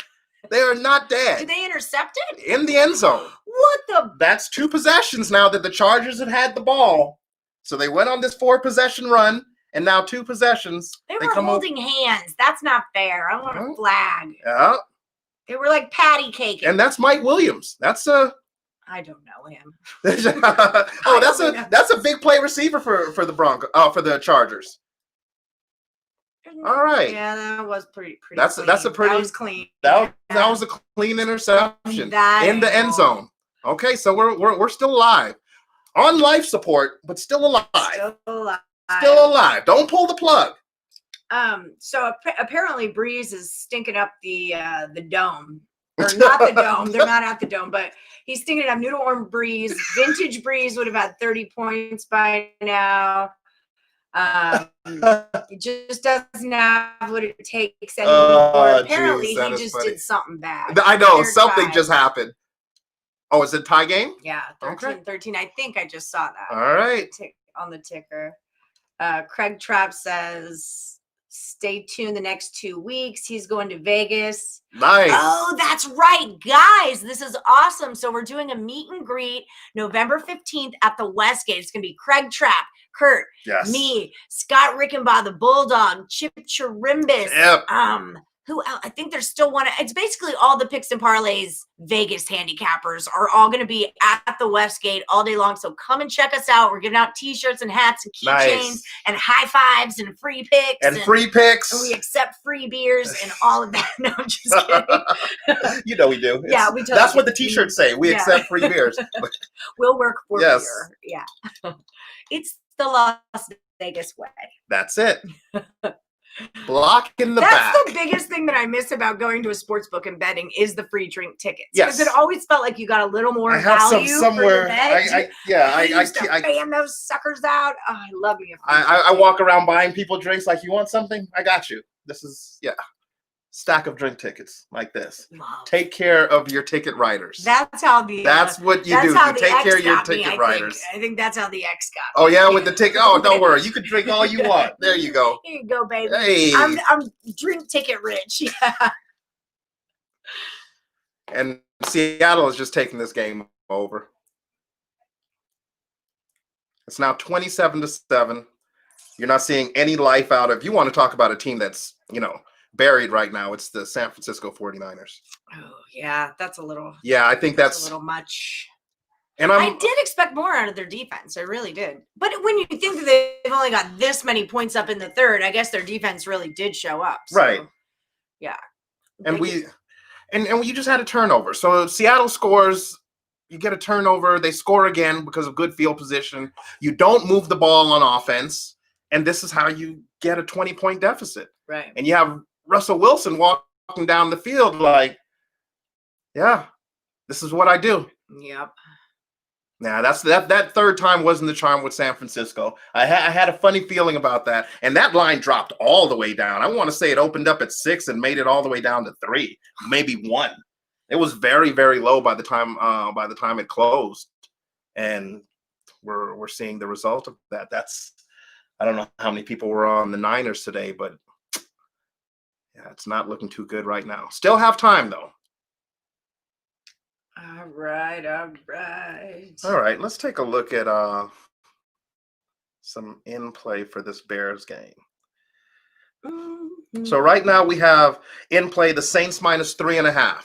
They are not dead. Did they intercept it? In the end zone. What the? That's 2 possessions now that the Chargers have had the ball. So they went on this 4-possession run, and now 2 possessions. They were holding hands. That's not fair. I want a flag. Yeah. They were like patty caking. And that's Mike Williams. That's I don't know him. that's a big play receiver for the Broncos. For the Chargers. All right. Yeah, that was pretty. That's clean. a pretty. That was clean. That was a clean interception in the end zone. Okay, so we're still alive, on life support, but still alive. Still alive. Don't pull the plug. So apparently Breeze is stinking up the dome, or not the dome. They're not at the dome, but he's stinking up Noodle Arm Breeze. Vintage Breeze would have had 30 points by now. He just doesn't have what it takes anymore. Apparently, he just did something bad. I know something just happened. Oh, is it a tie game? Yeah, 13-13. I think I just saw that. All right. On the ticker. Craig Trapp says, stay tuned the next 2 weeks. He's going to Vegas. Nice. Oh, that's right, guys. This is awesome. So we're doing a meet and greet November 15th at the Westgate. It's going to be Craig Trapp, Kurt, me, Scott Rickenbaugh, the Bulldog, Chip Chirimbus. Yep. Who else? I think there's still one. It's basically all the Picks and Parlays Vegas handicappers are all going to be at the Westgate all day long. So come and check us out. We're giving out T-shirts and hats and keychains and high fives and free picks. And free picks. And we accept free beers and all of that. No, I'm just kidding. You know we do. Yeah, we do. That's what the T-shirts say. We accept free beers. We'll work for beer. Yeah. It's the Las Vegas way. That's it. Block in the back. That's the biggest thing that I miss about going to a sports book and betting is the free drink tickets. Yes, because it always felt like you got a little more value somewhere. For your bet. I fan those suckers out. Oh, I love me. I walk around buying people drinks. Like, you want something? I got you. This is stack of drink tickets like this. Take care of your ticket writers. That's how that's what you do. You take care of your ticket writers. I think that's how the X got me. Oh yeah, with the ticket. Oh, don't worry. You can drink all you want. There you go. Here you go, baby. Hey. I'm drink ticket rich. Yeah. And Seattle is just taking this game over. It's now 27-7. You're not seeing any life out of. You want to talk about a team that's, buried right now. It's the San Francisco 49ers. Oh, yeah, that's a little. Yeah, I think that's a little much. And I did expect more out of their defense. I really did. But when you think that they've only got this many points up in the third, I guess their defense really did show up. So, right. Yeah. And you just had a turnover. So Seattle scores. You get a turnover. They score again because of good field position. You don't move the ball on offense. And this is how you get a 20-point deficit. Right. And you have Russell Wilson walking down the field like, yeah, this is what I do. Yep. Nah, that third time wasn't the charm with San Francisco. I had a funny feeling about that. And that line dropped all the way down. I want to say it opened up at 6 and made it all the way down to 3, maybe 1. It was very, very low by the time it closed. And we're seeing the result of that. I don't know how many people were on the Niners today, but yeah, it's not looking too good right now. Still have time, though. All right. All right, let's take a look at some in play for this Bears game. Mm-hmm. So right now we have in play the Saints -3.5.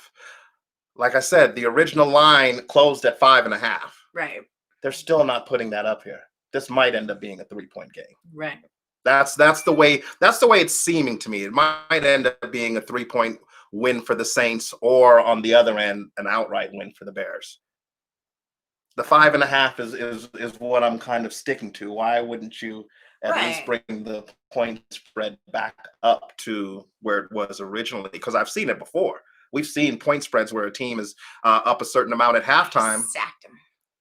Like I said, the original line closed at 5.5. Right. They're still not putting that up here. This might end up being a 3-point game. Right. That's the way it's seeming to me. It might end up being a 3-point win for the Saints, or on the other end, an outright win for the Bears. The 5.5 is what I'm kind of sticking to. Why wouldn't you at least bring the point spread back up to where it was originally? Because I've seen it before. We've seen point spreads where a team is up a certain amount at halftime. Exactly.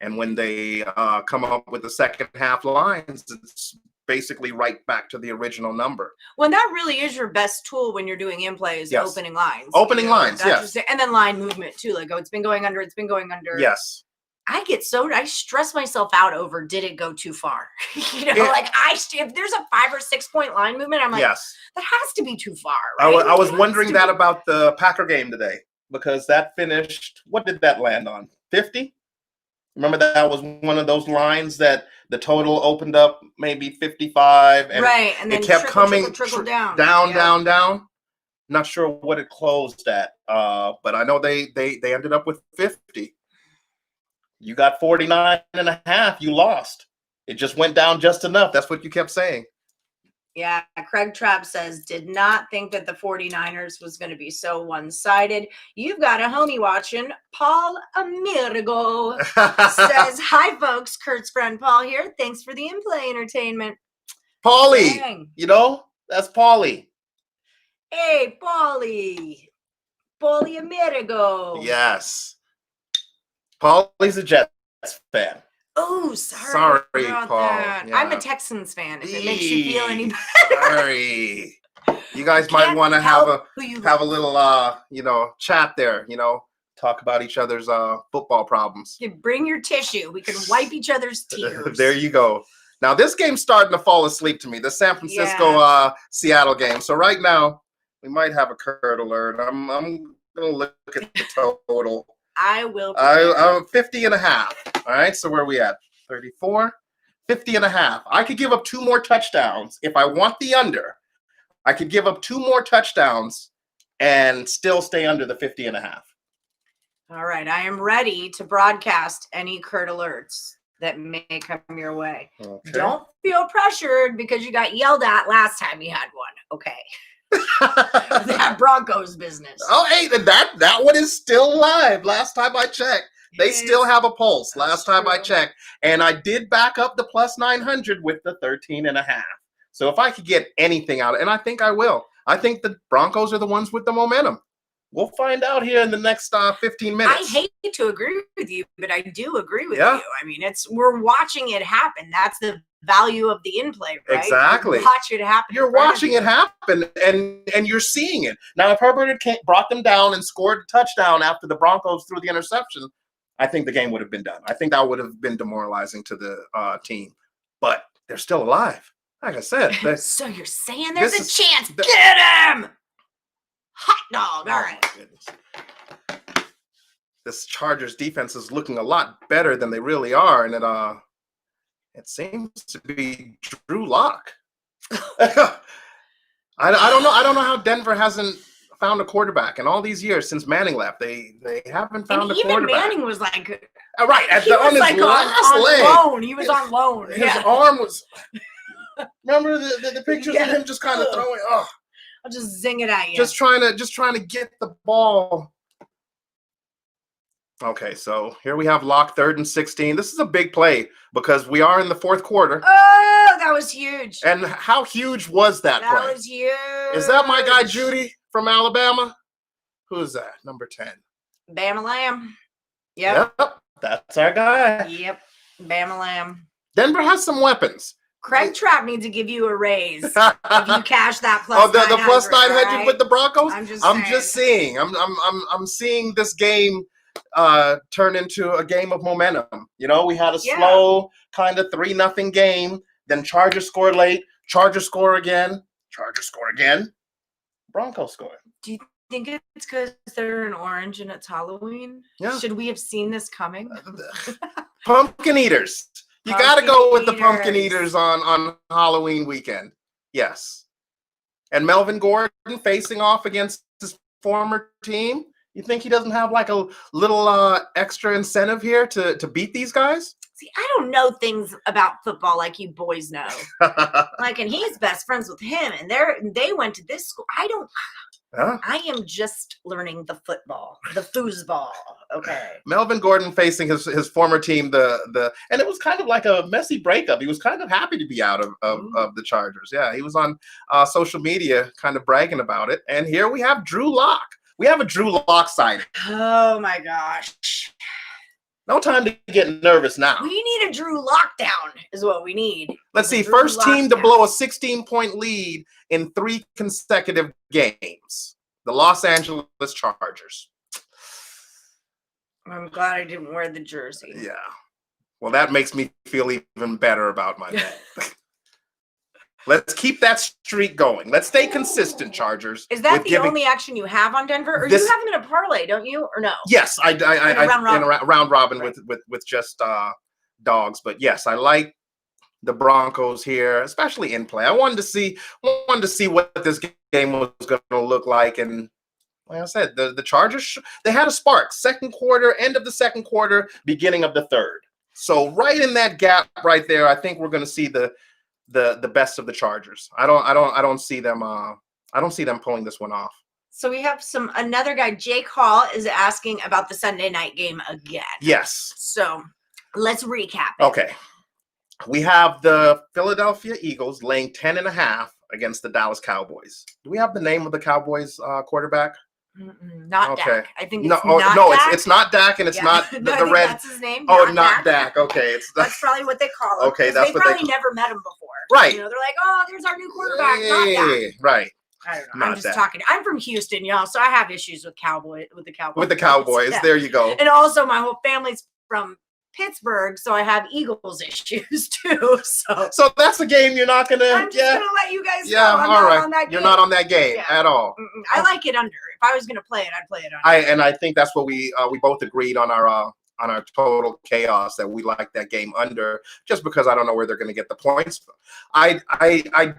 And when they come up with the second half lines, it's basically right back to the original number. Well, that really is your best tool when you're doing in plays, opening lines. Opening lines, yes. And then line movement too. Like, it's been going under, it's been going under. Yes. I stress myself out over, did it go too far? If there's a 5 or 6 point line movement, I'm like, yes, that has to be too far, right? I was wondering that about the Packer game today, because that finished, what did that land on? 50? Remember that was one of those lines that the total opened up maybe 55, and and then it kept trickle down. Down. Not sure what it closed at, but I know they ended up with 50. You got 49.5. You lost. It just went down just enough. That's what you kept saying. Yeah. Craig Trapp says, did not think that the 49ers was going to be so one-sided. You've got a homie watching. Paul Amirgo says, hi, folks. Kurt's friend Paul here. Thanks for the in-play entertainment. Paulie. Dang. That's Paulie. Hey, Paulie. Paulie Amirgo. Yes. Paulie's a Jets fan. Oh, sorry about Paul. That. Yeah. I'm a Texans fan. If it makes you feel any better. Sorry. You guys might want to have a little chat there. Talk about each other's football problems. You bring your tissue. We can wipe each other's tears. There you go. Now this game's starting to fall asleep to me. The San Francisco Seattle game. So right now we might have a Kurt alert. I'm gonna look at the total. I will. I'm 50.5. All right. So where are we at? 34, 50.5. I could give up 2 more touchdowns. If I want the under, I could give up 2 more touchdowns and still stay under the 50.5. All right. I am ready to broadcast any Kurt alerts that may come your way. Okay. Don't feel pressured because you got yelled at last time you had one. Okay. That Broncos business. Oh, hey, that one is still live. Last time I checked, they still have a pulse. Last time I checked, and I did back up the plus 900 with the 13.5. So if I could get anything out, and I think I will. I think the Broncos are the ones with the momentum. We'll find out here in the next 15 minutes. I hate to agree with you, but I do agree with you. I mean, we're watching it happen. That's the value of the in-play, right? Exactly. You watch it happen. You're watching it happen, and you're seeing it. Now, if Herbert had brought them down and scored a touchdown after the Broncos threw the interception, I think the game would have been done. I think that would have been demoralizing to the team. But they're still alive. Like I said. So you're saying there's a chance. Get him! Hot dog. All right. This Chargers defense is looking a lot better than they really are, and it seems to be Drew Lock. I don't know. I don't know how Denver hasn't found a quarterback in all these years since Manning left. They haven't found a quarterback. Even Manning was like, right on his last leg. Loan. He was on loan. His arm was. Remember the pictures of him just kind of throwing. Oh. I'll just zing it at you. Just trying to get the ball. Okay, so here we have Lock 3rd and 16. This is a big play because we are in the 4th quarter. Oh, that was huge. And how huge was that play? That was huge. Is that my guy Judy from Alabama? Who is that? Number 10. Bama Lamb. Yep. That's our guy. Yep. Bama Lamb. Denver has some weapons. Craig Trapp needs to give you a raise if you cash that plus. Oh, the plus 900 with the Broncos. I'm just seeing. I'm seeing this game turn into a game of momentum. We had a slow kind of 3-0 game. Then Chargers score late. Chargers score again. Chargers score again. Broncos score. Do you think it's because they're in orange and it's Halloween? Yeah. Should we have seen this coming? Pumpkin eaters. You got to go with the pumpkin eaters on Halloween weekend. Yes. And Melvin Gordon facing off against his former team. You think he doesn't have like a little extra incentive here to beat these guys? See, I don't know things about football like you boys know. And he's best friends with him, and they went to this school. Huh? I am just learning the foosball. Okay. Melvin Gordon facing his former team, and it was kind of like a messy breakup. He was kind of happy to be out of the Chargers. Yeah, he was on social media kind of bragging about it. And here we have Drew Lock. We have a Drew Lock sighting. Oh my gosh. No time to get nervous now. We need a Drew lockdown is what we need. Let's see. First team to blow a 16-point lead in 3 consecutive games. The Los Angeles Chargers. I'm glad I didn't wear the jersey. Yeah. Well, that makes me feel even better about my bet. Let's keep that streak going. Let's stay consistent, Chargers. Is that the only action you have on Denver? Or you have them in a parlay, don't you? Or no? Yes, I in a round robin right. with just dogs. But yes, I like the Broncos here, especially in play. I wanted to see what this game was going to look like, and like I said, the Chargers, they had a spark. Second quarter, end of the second quarter, beginning of the third. So right in that gap right there, I think we're going to see the best of the Chargers. I don't see them pulling this one off. So we have another guy, Jake Hall, is asking about the Sunday night game again. Yes. So let's recap it. Okay. We have the Philadelphia Eagles laying 10.5 against the Dallas Cowboys. Do we have the name of the Cowboys quarterback? Not Dak. I think it's it's not Dak, and it's not the red. That's his name. Not Dak. Okay, that's probably what they call him. Okay, that's they probably never met him before. Right. They're like, oh, there's our new quarterback. Not Dak. Right. I don't know. I'm just talking. I'm from Houston, y'all, so I have issues with the Cowboys. With the Cowboys, yeah. There you go. And also, my whole family's from Pittsburgh, so I have Eagles issues too. So that's a game you're not gonna. I'm just gonna let you guys know. I'm all right. On that game. You're not on that game at all. I like it under. If I was gonna play it, I'd play it under. I think that's what we both agreed on our total chaos, that we like that game under, just because I don't know where they're going to get the points. I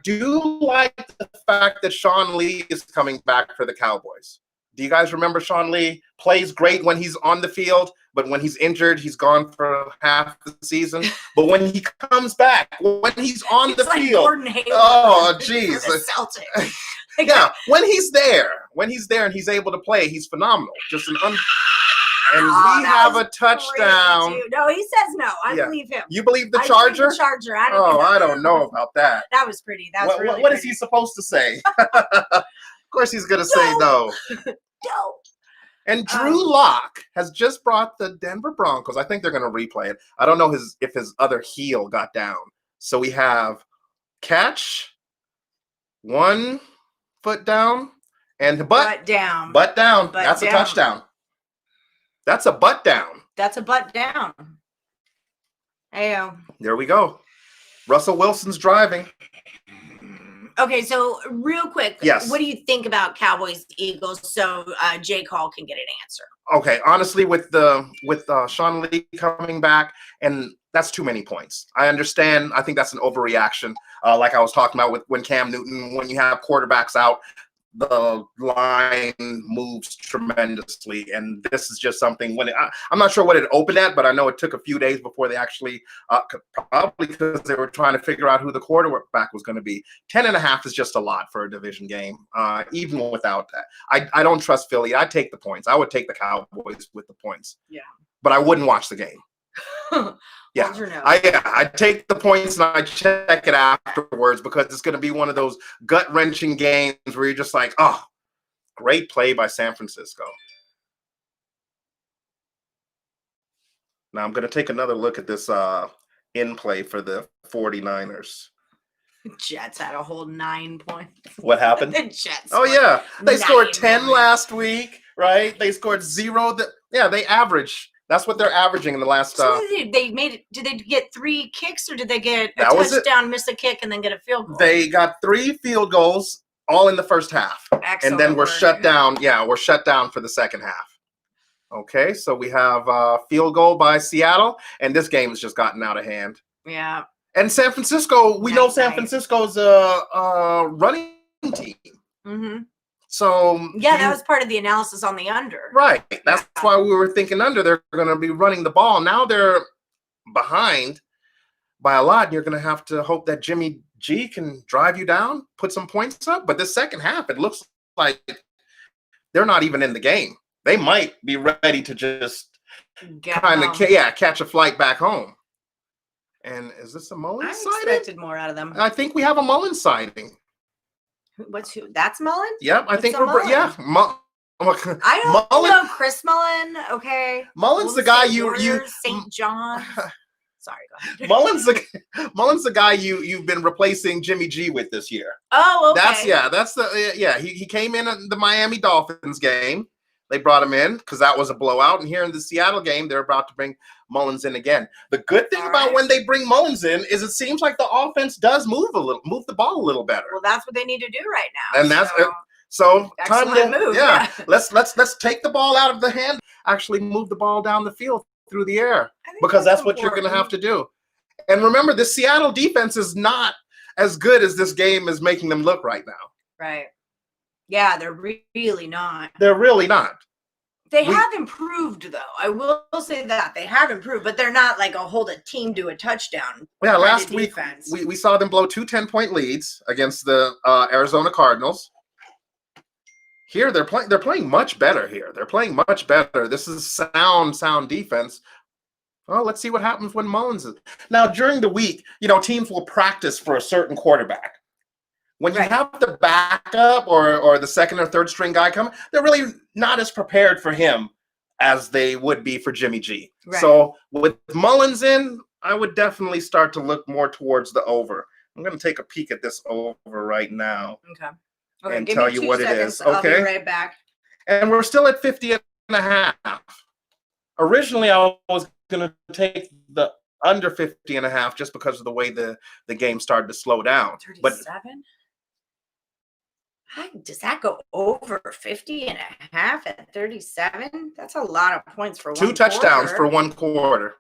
do like the fact that Sean Lee is coming back for the Cowboys. Do you guys remember Sean Lee? Plays great when he's on the field, but when he's injured, he's gone for half the season. But when he comes back, when he's on the field, Gordon Hayward, oh jeez, Celtics. Yeah, when he's there and he's able to play, he's phenomenal. Just and we have a touchdown. No, he says no. I believe him. You believe the Charger? I believe the Charger. I don't know about that. That was pretty. That was really what is he supposed to say? Of course he's going to say no. No. And Drew Lock has just brought the Denver Broncos. I think they're going to replay it. I don't know if his other heel got down. So we have catch, 1 foot down, and butt down. That's a touchdown. That's a butt down. That's a butt down. Ayo. There we go. Russell Wilson's driving. Okay, so real quick, yes. What do you think about Cowboys Eagles so Jake Hall can get an answer? Okay, honestly, with Sean Lee coming back, and that's too many points. I understand. I think that's an overreaction. Like I was talking about with when Cam Newton, when you have quarterbacks out, the line moves tremendously, and this is just something I'm not sure what it opened at, but I know it took a few days before they actually probably because they were trying to figure out who the quarterback was going to be. 10.5 is just a lot for a division game, even without that. I don't trust Philly. I take the points. I would take the Cowboys with the points. Yeah, but I wouldn't watch the game. Yeah, I take the points and I check it afterwards, because it's going to be one of those gut-wrenching games where you're just like, oh, great play by San Francisco. Now I'm going to take another look at this in play for the 49ers. Jets had a whole 9 points. What happened? The Jets. Oh, yeah. They scored 10 last week, right? They scored 0. They average. That's what they're averaging in the last. So did they get 3 kicks, or did they get a touchdown, miss a kick, and then get a field goal? They got 3 field goals, all in the first half. Excellent. And then we're shut down. Yeah, we're shut down for the second half. Okay, so we have a field goal by Seattle, and this game has just gotten out of hand. Yeah. And San Francisco, we know San Francisco's a running team. Mm-hmm. So that was part of the analysis on the under. Right. That's why we were thinking under. They're going to be running the ball. Now they're behind by a lot. You're going to have to hope that Jimmy G can drive you down, put some points up. But this second half, it looks like they're not even in the game. They might be ready to just kind of catch a flight back home. And is this a Mullins sighting? I expected more out of them. I think we have a Mullins sighting. That's Mullins? Yep, I think we're Mullins? Yeah. I don't know Chris Mullen. Okay, Mullins the guy you St. John. Sorry, go ahead. Mullins the guy you've been replacing Jimmy G with this year. Oh, okay. He came in the Miami Dolphins game. They brought him in because that was a blowout. And here in the Seattle game, they're about to bring Mullins in again. The good thing about when they bring Mullins in is it seems like the offense does move the ball a little better. Well, that's what they need to do right now. And that's so time to move. Let's take the ball out of the hand. Actually move the ball down the field through the air because that's what you're going to have to do. And remember, the Seattle defense is not as good as this game is making them look right now. Right. Yeah, they're really not. They're really not. They have improved, though. I will say that. They have improved, but they're not like hold a team to a touchdown. Yeah, last week we saw them blow 2 10-point leads against the Arizona Cardinals. Here they're playing much better here. They're playing much better. This is sound defense. Well, let's see what happens when Mullins is. Now, during the week, teams will practice for a certain quarterback. When you have the backup or the second or third string guy come, they're really not as prepared for him as they would be for Jimmy G. Right. So with Mullins in, I would definitely start to look more towards the over. I'm going to take a peek at this over right now. Okay, and tell you what seconds. it is. Okay. I'll be right back. And we're still at 50.5. Originally, I was going to take the under 50.5 just because of the way the game started to slow down. 37? Does that go over 50.5 at 37? That's a lot of points for 2 touchdowns for 1 quarter.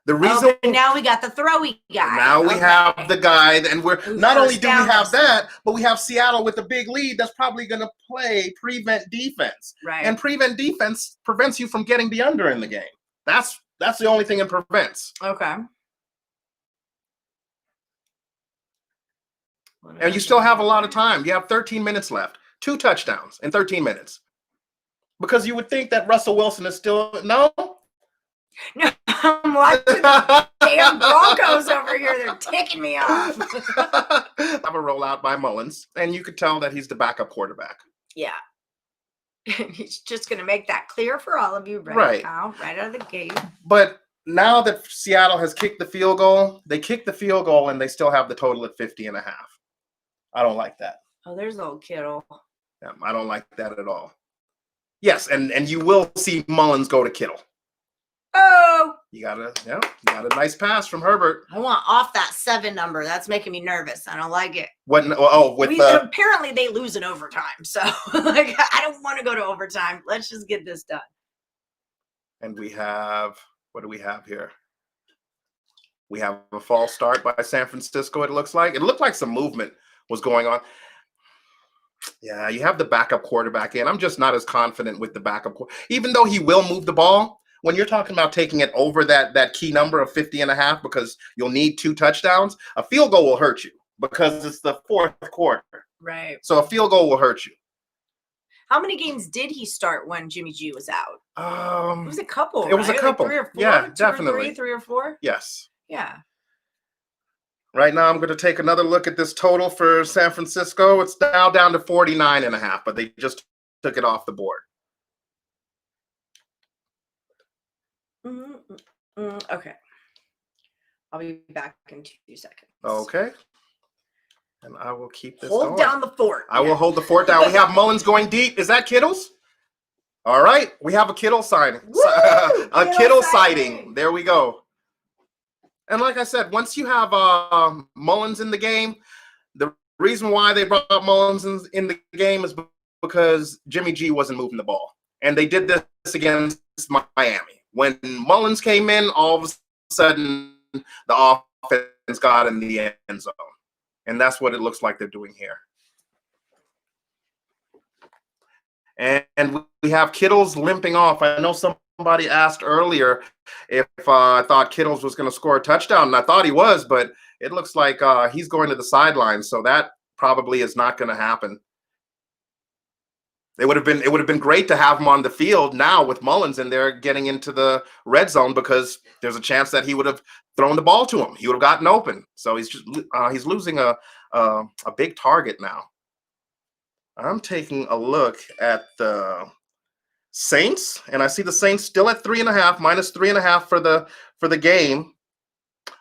The reason now we got the throwy guy. Now we have the guy, and we're not only do we have that, but we have Seattle with a big lead that's probably going to play prevent defense. Right. And prevent defense prevents you from getting the under in the game. That's the only thing it prevents. Okay. And you still have a lot of time. You have 13 minutes left. 2 touchdowns in 13 minutes. Because you would think that Russell Wilson is still no. No, I'm watching the damn Broncos over here. They're ticking me off. Have a rollout by Mullins, and you could tell that he's the backup quarterback. Yeah. He's just going to make that clear for all of you right now, right out of the gate. But now that Seattle has kicked the field goal, and they still have the total at 50.5. I don't like that. Oh, there's old Kittle. Yeah, I don't like that at all. Yes, and you will see Mullins go to Kittle. Oh, you got a nice pass from Herbert. I want off that 7 number. That's making me nervous. I don't like it. Apparently they lose in overtime. So I don't want to go to overtime. Let's just get this done. And we have, what do we have here? We have a false start by San Francisco. It looked like some movement was going on. Yeah, you have the backup quarterback in. I'm just not as confident with the backup, even though he will move the ball. When you're talking about taking it over that key number of 50.5 because you'll need 2 touchdowns, a field goal will hurt you because it's the 4th quarter. Right. So a field goal will hurt you. How many games did he start when Jimmy G was out? It was a couple. It was a couple. Like 3 or 4. Yeah, definitely. 3 or 4. Yes. Yeah. Right now, I'm going to take another look at this total for San Francisco. It's now down to 49.5, but they just took it off the board. Okay. I'll be back in 2 seconds. Okay. And I will keep this Hold down the fort. I will hold the fort down. We have Mullins going deep. Is that Kittle's? All right. We have a Kittle signing. A Kittle sighting. There we go. And like I said, once you have Mullins in the game, the reason why they brought Mullins in the game is because Jimmy G wasn't moving the ball. And they did this against Miami. When Mullins came in, all of a sudden, the offense got in the end zone. And that's what it looks like they're doing here. And we have Kittle's limping off. I know somebody asked earlier if I thought Kittle's was going to score a touchdown, and I thought he was, but it looks like he's going to the sidelines, so that probably is not going to happen. It would have been great to have him on the field now with Mullins in there getting into the red zone, because there's a chance that he would have thrown the ball to him. He would have gotten open. So he's losing a big target now. I'm taking a look at the Saints, and I see the Saints still at 3.5, minus 3.5 for the game.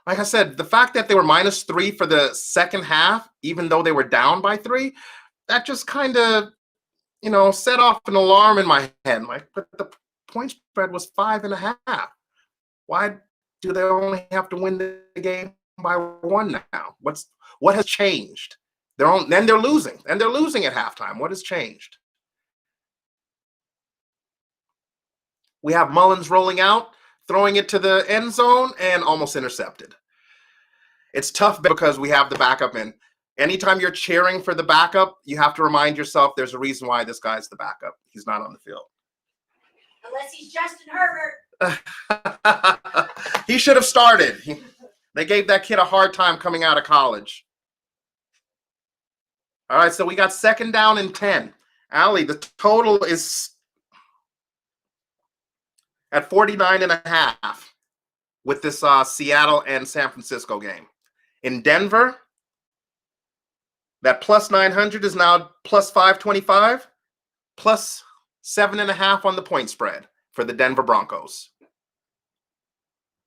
Like I said, the fact that they were -3 for the second half, even though they were down by 3, that just kind of, set off an alarm in my head. Like, but the point spread was 5.5. Why do they only have to win the game by 1 now? What has changed? They're losing, and they're losing at halftime. What has changed? We have Mullins rolling out, throwing it to the end zone, and almost intercepted. It's tough because we have the backup in. Anytime you're cheering for the backup, you have to remind yourself there's a reason why this guy's the backup. He's not on the field. Unless he's Justin Herbert. He should have started. They gave that kid a hard time coming out of college. All right, so we got 2nd down and 10. Allie, the total is at 49.5 with this Seattle and San Francisco game. In Denver, that plus 900 is now plus 525, plus 7.5 on the point spread for the Denver Broncos.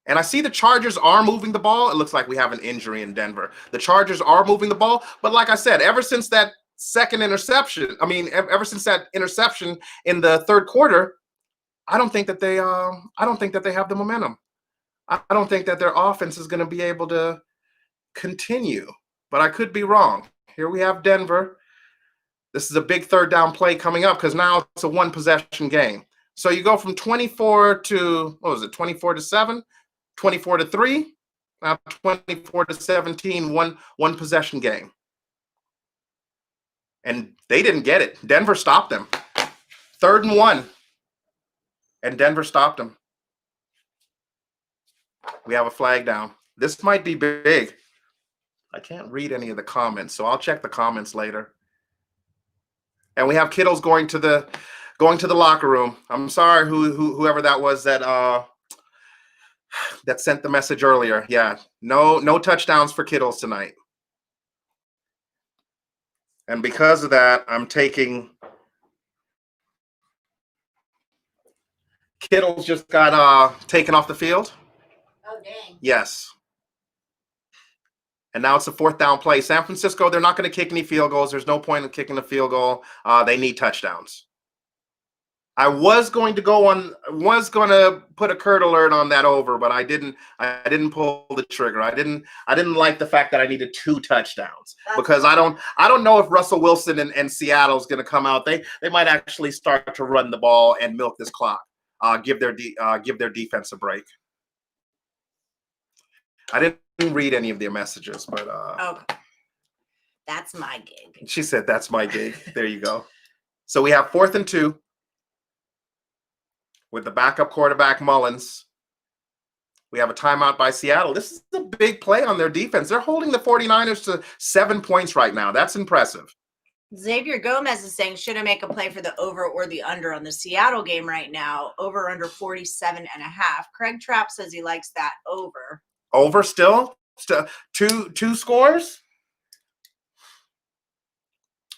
And I see the Chargers are moving the ball. It looks like we have an injury in Denver. The Chargers are moving the ball, but like I said, ever since that interception in the third quarter, I don't think that they have the momentum. I don't think that their offense is going to be able to continue, but I could be wrong. Here we have Denver. This is a big 3rd down play coming up because now it's a 1 possession game. So you go from 24 to, 24 to 7, 24 to 3, now 24 to 17, one possession game. And they didn't get it. Denver stopped them. 3rd and 1. And Denver stopped them. We have a flag down. This might be big. I can't read any of the comments, so I'll check the comments later. And we have Kittles going to the locker room. I'm sorry, whoever that was that sent the message earlier. Yeah, no touchdowns for Kittles tonight. And because of that, I'm taking Kittles just got taken off the field. Oh, dang. Yes. And now it's a 4th down play. San Francisco, they're not going to kick any field goals. There's no point in kicking a field goal. They need touchdowns. I was going to put a Kurt alert on that over, but I didn't pull the trigger. I didn't like the fact that I needed 2 touchdowns because I don't know if Russell Wilson and Seattle is going to come out. They might actually start to run the ball and milk this clock. Give their defense a break. I didn't read any of their messages, but okay. That's my gig. She said that's my gig. There you go. So we have 4th and 2 with the backup quarterback Mullins. We have a timeout by Seattle. This is a big play on their defense. They're holding the 49ers to 7 points right now. That's impressive. Xavier Gomez is saying, should I make a play for the over or the under on the Seattle game right now? Over under 47.5. Craig Trapp says he likes that over. Over still? Two scores?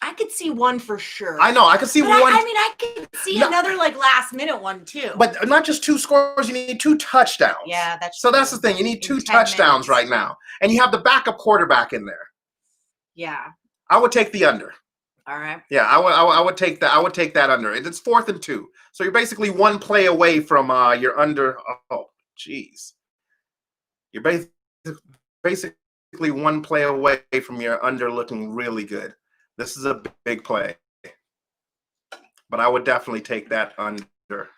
I could see 1 for sure. I know. I could see 1. I could see another last minute one too. But not just 2 scores. You need 2 touchdowns. Yeah, that's so true. That's the thing. You need 2 touchdowns right now. And you have the backup quarterback in there. Yeah. I would take the under. All right. Yeah, I would take that. I would take that under. It's 4th and 2. So you're basically 1 play away from your under. Oh, geez. You're basically 1 play away from your under looking really good. This is a big play. But I would definitely take that under.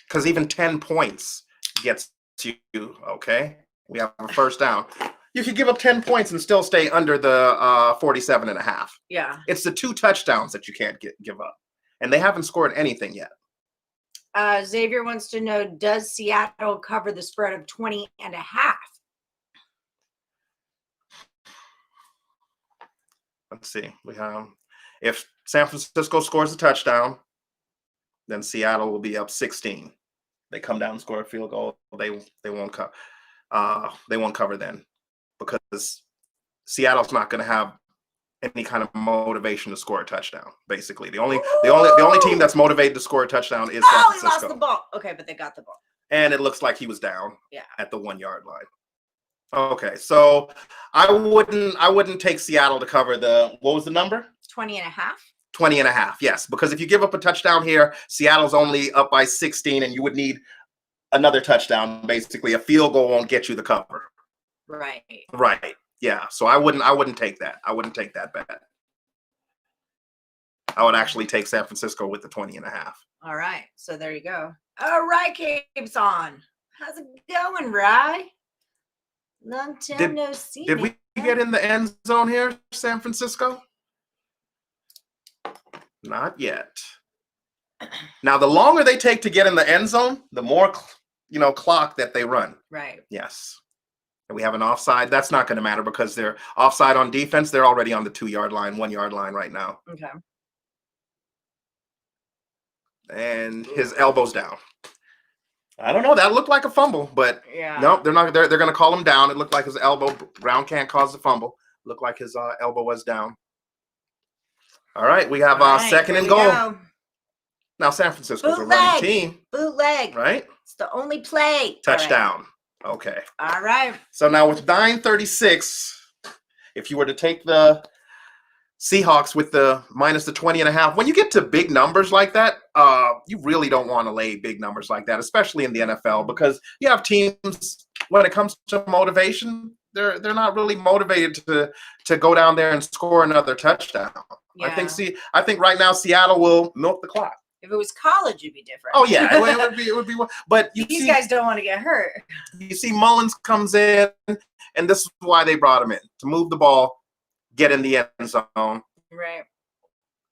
Because even 10 points gets you, okay? We have a 1st down. You could give up 10 points and still stay under the 47.5. Yeah. It's the 2 touchdowns that you can't give up. And they haven't scored anything yet. Xavier wants to know, does Seattle cover the spread of 20.5? let's see. We have if San Francisco scores a touchdown, then Seattle will be up 16. They come down and score a field goal. They won't cover. They won't cover then because Seattle's not going to have any kind of motivation to score a touchdown. Basically, the only team that's motivated to score a touchdown is San Francisco. He lost the ball. Okay, but they got the ball. And it looks like he was down. Yeah. At the 1 yard line. Okay, so I wouldn't take Seattle to cover the, what was the number? 20.5. 20.5, yes, because if you give up a touchdown here, Seattle's only up by 16, and you would need another touchdown. Basically, a field goal won't get you the cover. Right. Right. Yeah. So I wouldn't take that. I wouldn't take that bet. I would actually take San Francisco with the 20.5. All right. So there you go. All right, keeps on. How's it going, Rye? Long time no see. Did we get in the end zone here, San Francisco? Not yet. Now, the longer they take to get in the end zone, the more, clock that they run. Right. Yes. And we have an offside. That's not going to matter because they're offside on defense. They're already on the 2 yard line, 1 yard line right now. Okay. And his elbow's down. I don't know. That looked like a fumble, but yeah. No, they're not. They're going to call him down. It looked like his elbow. Brown can't cause the fumble. Looked like his elbow was down. All right, we have second and goal. Go. Now San Francisco's a running team. Bootleg. Right? It's the only play. Touchdown. Right. Okay. All right. So now with 9:36, if you were to take the Seahawks with the minus the 20.5, when you get to big numbers like that, you really don't want to lay big numbers like that, especially in the NFL, because you have teams, when it comes to motivation, they're not really motivated to go down there and score another touchdown. Yeah. I think right now Seattle will milk the clock. If it was college, it'd be different. Oh yeah, it would be. But these guys don't want to get hurt. You see, Mullins comes in, and this is why they brought him in, to move the ball, get in the end zone. Right.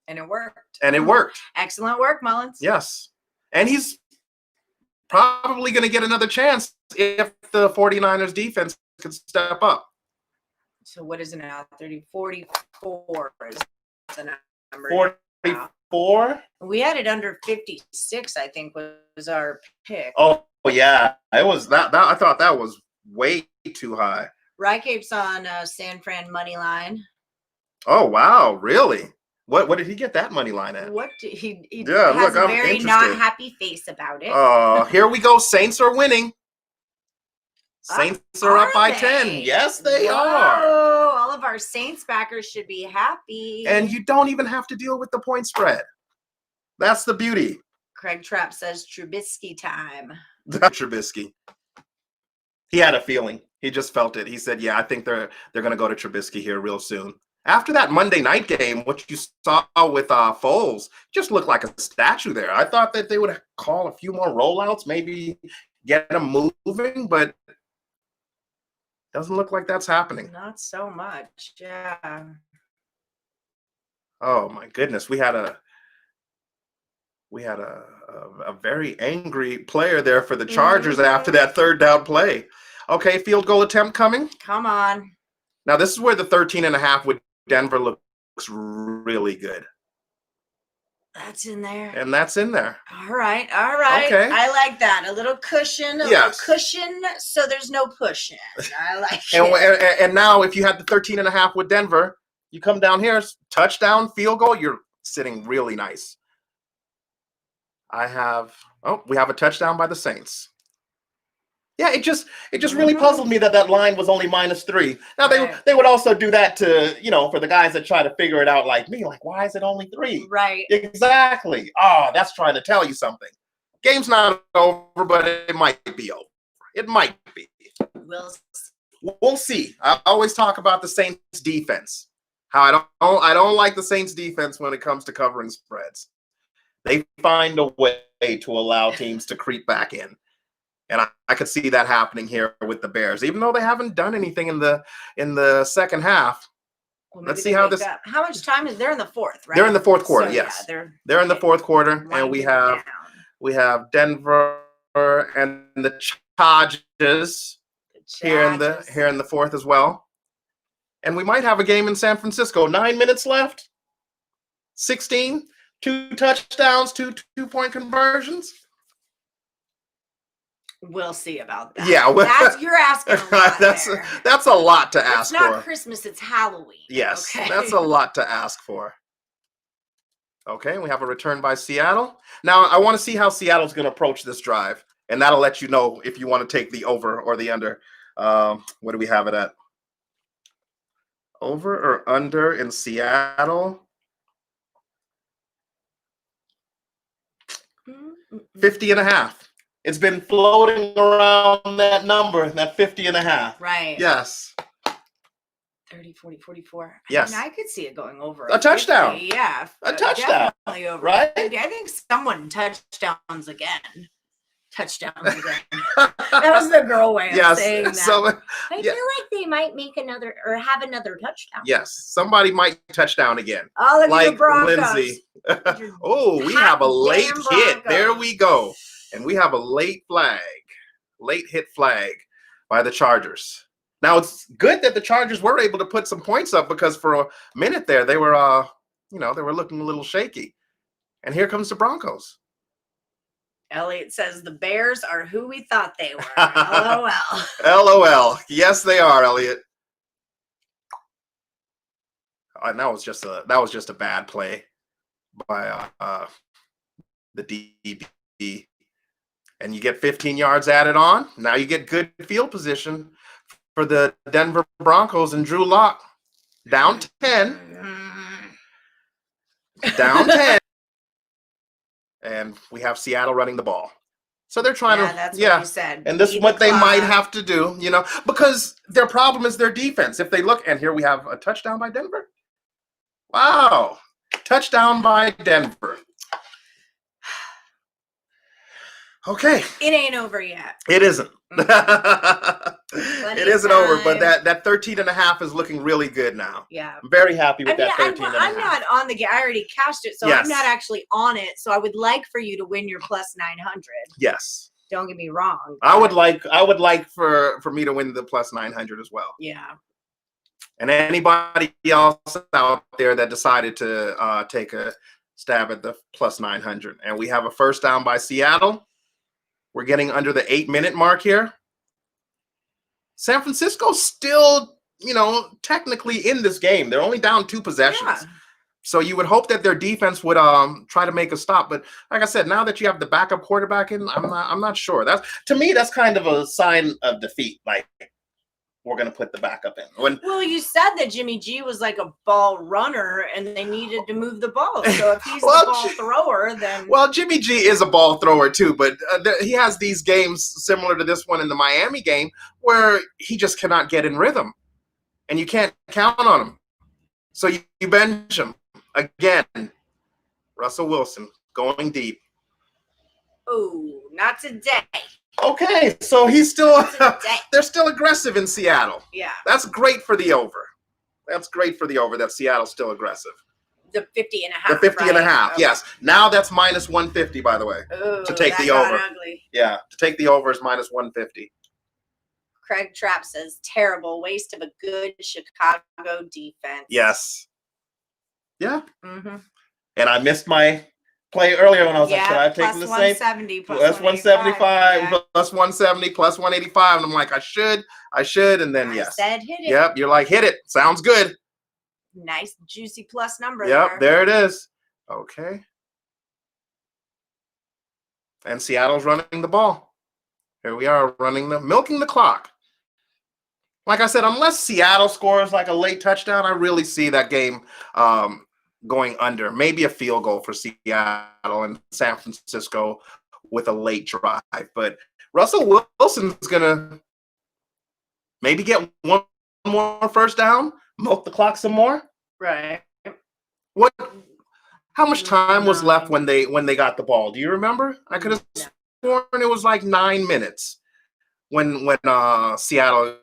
And it worked. Excellent work, Mullins. Yes. And he's probably going to get another chance if the 49ers defense could step up. So what is it now? 44 is the number. 44? We had it under 56, I think, was our pick. Oh, yeah. It was that I thought that was way too high. Rycape's on San Fran money line. Oh, wow. Really? What did he get that money line at? What did he has a very not happy face about it. Here we go. Saints are winning. Saints are up by 10. Yes, they are. All of our Saints backers should be happy. And you don't even have to deal with the point spread. That's the beauty. Craig Trapp says Trubisky time. Trubisky. He had a feeling. He just felt it. He said, yeah, I think they're going to go to Trubisky here real soon. After that Monday night game, what you saw with Foles just looked like a statue there. I thought that they would call a few more rollouts, maybe get them moving, but doesn't look like that's happening. Not so much, yeah. Oh my goodness, we had a very angry player there for the Chargers after that third down play. Okay, field goal attempt coming. Come on. Now this is where the 13.5 with Denver looks really good. That's in there. And that's in there. All right. Okay. I like that. A little cushion, little cushion, so there's no pushing. I like it. And now if you had the 13.5 with Denver, you come down here, touchdown, field goal, you're sitting really nice. We have a touchdown by the Saints. Yeah, it just really puzzled me that line was only -3. Now they would also do that to, for the guys that try to figure it out like me, like, why is it only 3? Right. Exactly. Oh, that's trying to tell you something. Game's not over, but it might be over. It might be. We'll see. I always talk about the Saints defense. How I don't like the Saints defense when it comes to covering spreads. They find a way to allow teams to creep back in. And I could see that happening here with the Bears, even though they haven't done anything in the second half. Well, let's see how this. How much time is there in the fourth? Right. They're in the fourth quarter. So, yes, yeah, they're in the fourth quarter, and we have Denver and the Chargers here in the fourth as well. And we might have a game in San Francisco. 9 minutes left. 16. 2 touchdowns, 2 2-point conversions. We'll see about that. Yeah, you're asking a lot there. That's a lot to ask for. It's not Christmas, it's Halloween. Yes, okay? That's a lot to ask for. Okay, we have a return by Seattle. Now, I want to see how Seattle's going to approach this drive, and that'll let you know if you want to take the over or the under. What do we have it at? Over or under in Seattle? 50.5. It's been floating around that number, that 50.5. Right. Yes. 30, 40, 44. Yes. I mean, I could see it going over. A touchdown. 50. Yeah. A touchdown. Definitely over. Right? I think someone touchdowns again. Touchdowns again. That was the girl way of saying that. So, I feel like they might make another or have another touchdown. Yes. Somebody might touchdown again. Oh, look like at the Broncos. Lindsay. Oh, we have a late hit. There we go. And we have a late hit flag by the Chargers. Now, it's good that the Chargers were able to put some points up because for a minute there, they were, they were looking a little shaky. And here comes the Broncos. Elliot says the Bears are who we thought they were. LOL. LOL. Yes, they are, Elliot. And that was just a bad play by the DB. And you get 15 yards added on. Now you get good field position for the Denver Broncos and Drew Lock. Down 10. Down 10. And we have Seattle running the ball. So they're trying to. That's what you said. And this is what they might have to do, because their problem is their defense. If they look, and here we have a touchdown by Denver. Wow. Touchdown by Denver. Okay. It ain't over yet. It isn't. It isn't over, but that 13.5 is looking really good now. Yeah. I'm very happy with that 13.5. I'm not on the game. I already cashed it, so Yes. I'm not actually on it. So I would like for you to win your plus 900. Yes. Don't get me wrong. I would like for me to win the plus 900 as well. Yeah. And anybody else out there that decided to take a stab at the plus 900. And we have a first down by Seattle. We're getting under the 8-minute mark here. San Francisco's still, technically in this game. They're only down 2 possessions. Yeah. So you would hope that their defense would try to make a stop. But like I said, now that you have the backup quarterback in, I'm not sure. To me, that's kind of a sign of defeat. Like, we're going to put the backup in. Well, you said that Jimmy G was like a ball runner and they needed to move the ball. So if he's the ball thrower, then... Well, Jimmy G is a ball thrower too, but he has these games similar to this one in the Miami game where he just cannot get in rhythm. And you can't count on him. So you bench him. Again, Russell Wilson going deep. Oh, not today. Okay, so they're still aggressive in Seattle. Yeah. That's great for the over. That's great for the over that Seattle's still aggressive. The 50.5. The 50.5, yes. Now that's minus 150, by the way, to take the over. Ugly. Yeah, to take the over is minus 150. Craig Trapp says, terrible waste of a good Chicago defense. Yes. Yeah. Mm-hmm. And I missed my play earlier when I was like, should I have taken the same? 170, plus 175, plus 170, plus 185. And I'm like, I should. And then, yes. I said hit it. Yep. You're like, hit it. Sounds good. Nice, juicy plus number. Yep. There it is. Okay. And Seattle's running the ball. Here we are milking the clock. Like I said, unless Seattle scores like a late touchdown, I really see that game going under. Maybe a field goal for Seattle and San Francisco with a late drive. But Russell Wilson's going to maybe get one more first down, milk the clock some more. Right. How much time was left when they got the ball? Do you remember? I could have sworn it was like 9 minutes when Seattle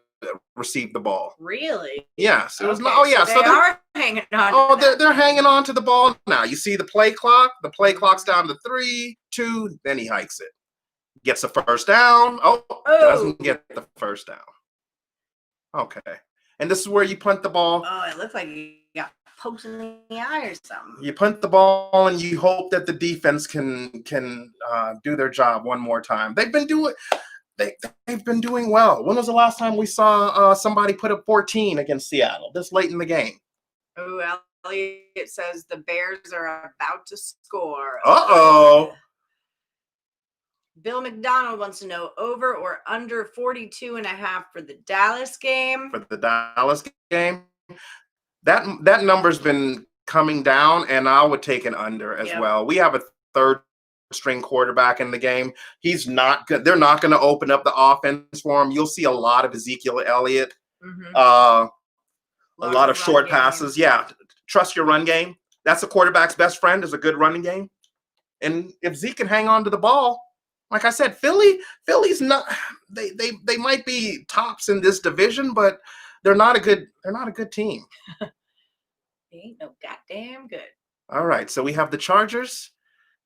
received the ball. Really? Yes. It was. Okay, Oh yeah. So they are hanging on. Oh, they're hanging on to the ball now. You see the play clock. The play clock's down to 3, 2. Then he hikes it. Gets the first down. Oh. Doesn't get the first down. Okay. And this is where you punt the ball. Oh, it looked like you got poked in the eye or something. You punt the ball and you hope that the defense can do their job one more time. They've been doing well. When was the last time we saw somebody put up 14 against Seattle this late in the game? Oh, Elliot says the Bears are about to score. Uh-oh. Bill McDonald wants to know over or under 42.5 for the Dallas game. For the Dallas game, that number's been coming down, and I would take an under as well. We have a third string quarterback in the game. He's not good. They're not going to open up the offense for him. You'll see a lot of Ezekiel Elliott, a lot of short passes. Yeah, trust your run game. That's a quarterback's best friend, is a good running game. And if Zeke can hang on to the ball, like I said, Philly's not. They might be tops in this division, but they're not a good team. They ain't no goddamn good. All right, so we have the Chargers.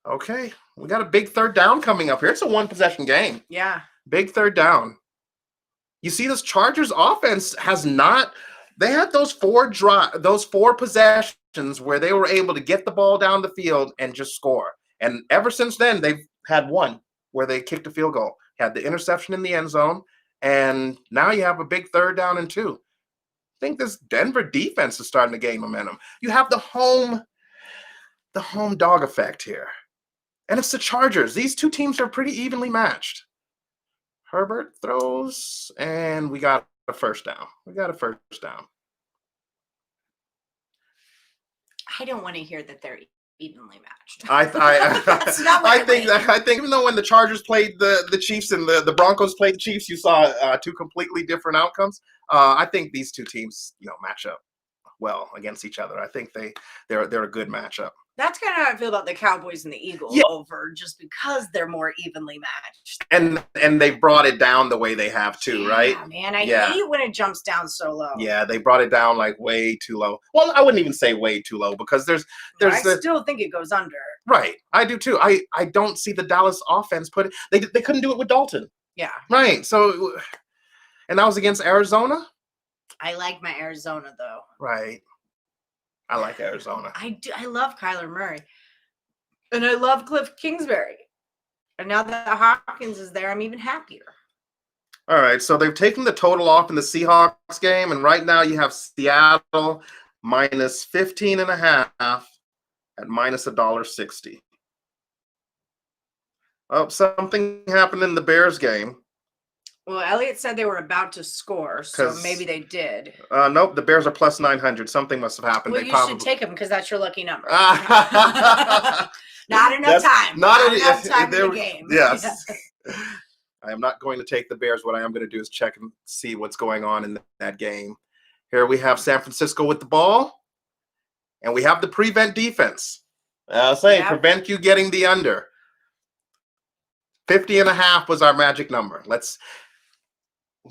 Okay, we got a big third down coming up here. It's a one-possession game. Yeah. Big third down. You see, this Chargers offense has not. They had those four possessions where they were able to get the ball down the field and just score. And ever since then, they've had one where they kicked a field goal, had the interception in the end zone, and now you have a big third down and 2. I think this Denver defense is starting to gain momentum. You have the home dog effect here. And it's the Chargers. These two teams are pretty evenly matched. Herbert throws, and we got a first down. I don't want to hear that they're evenly matched. That's not what I think even though when the Chargers played the Chiefs and the Broncos played the Chiefs, you saw two completely different outcomes. I think these two teams, match up well against each other. I think they're a good matchup. That's kind of how I feel about the Cowboys and the Eagles over just because they're more evenly matched. And they brought it down the way they have too, right? Man, I hate when it jumps down so low. Yeah, they brought it down like way too low. Well, I wouldn't even say way too low because I still think it goes under. Right, I do too. I don't see the Dallas offense they couldn't do it with Dalton. Yeah. Right. So, and that was against Arizona. I like my Arizona though. Right. I like Arizona. I do. I love Kyler Murray. And I love Cliff Kingsbury. And now that Hopkins is there, I'm even happier. All right. So they've taken the total off in the Seahawks game. And right now you have Seattle minus 15.5 at minus $1.60. Oh, something happened in the Bears game. Well, Elliot said they were about to score, so maybe they did. Nope, the Bears are plus 900. Something must have happened. Well, you should take them because that's your lucky number. Not enough time. Not enough time in the game. Yes. I am not going to take the Bears. What I am going to do is check and see what's going on in that game. Here we have San Francisco with the ball, and we have the prevent defense. I'll say prevent you getting the under. 50.5 was our magic number.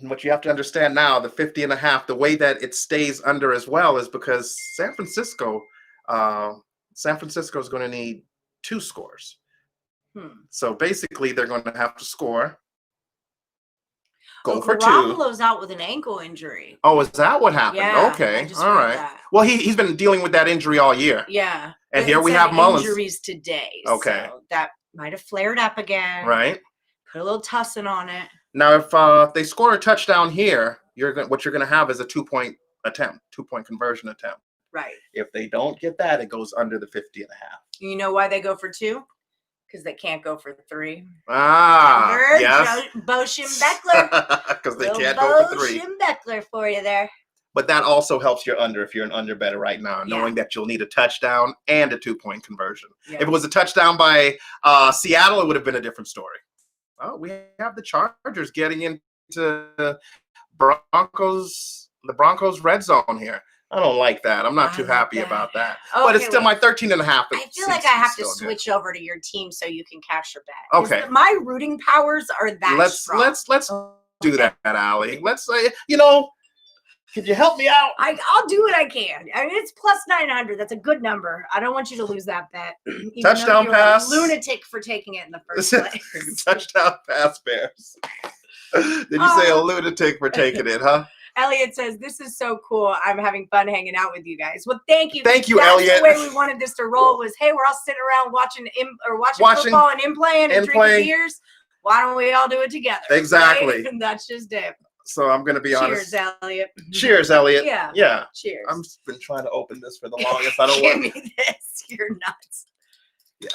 What you have to understand now, the 50.5, the way that it stays under as well is because San Francisco is going to need 2 scores. So basically, they're going to have to score. Go for 2. Garoppolo's out with an ankle injury. Oh, is that what happened? Yeah, okay, all right. That. Well, he's been dealing with that injury all year. Yeah, and here we have Mullins. Injuries today. Okay, so that might have flared up again. Right. Put a little tussin on it. Now, if they score a touchdown here, what you're going to have is a 2-point conversion attempt. Right. If they don't get that, it goes under the 50.5. You know why they go for 2? Because they can't go for 3. Yes. Bo Schembechler. Because they can't go for 3. Bo Schembechler for you there. But that also helps your under if you're an under better right now, knowing that you'll need a touchdown and a 2-point conversion. Yeah. If it was a touchdown by Seattle, it would have been a different story. Oh, we have the Chargers getting into the Broncos red zone here. I don't like that. I'm not too happy about that. Okay, but it's still my 13.5. I feel like I have to switch over to your team so you can cash your bet. Okay. My rooting powers are that strong. Let's do that, Allie. Let's say, could you help me out? I'll do what I can. I mean, it's plus 900. That's a good number. I don't want you to lose that bet. Touchdown pass. A lunatic for taking it in the first place. Touchdown pass, Bears. Did you say a lunatic for taking it, huh? Elliot says, this is so cool. I'm having fun hanging out with you guys. Well, thank you. Thank you, That's Elliot. the way we wanted this to roll was, hey, we're all sitting around watching football and playing and drinking beers. Why don't we all do it together? Exactly. Right? And that's just it. So I'm going to be honest. Cheers, Elliot. Cheers, Elliot. Yeah. Cheers. I've been trying to open this for the longest. I don't Give want. me this. You're nuts. Yeah.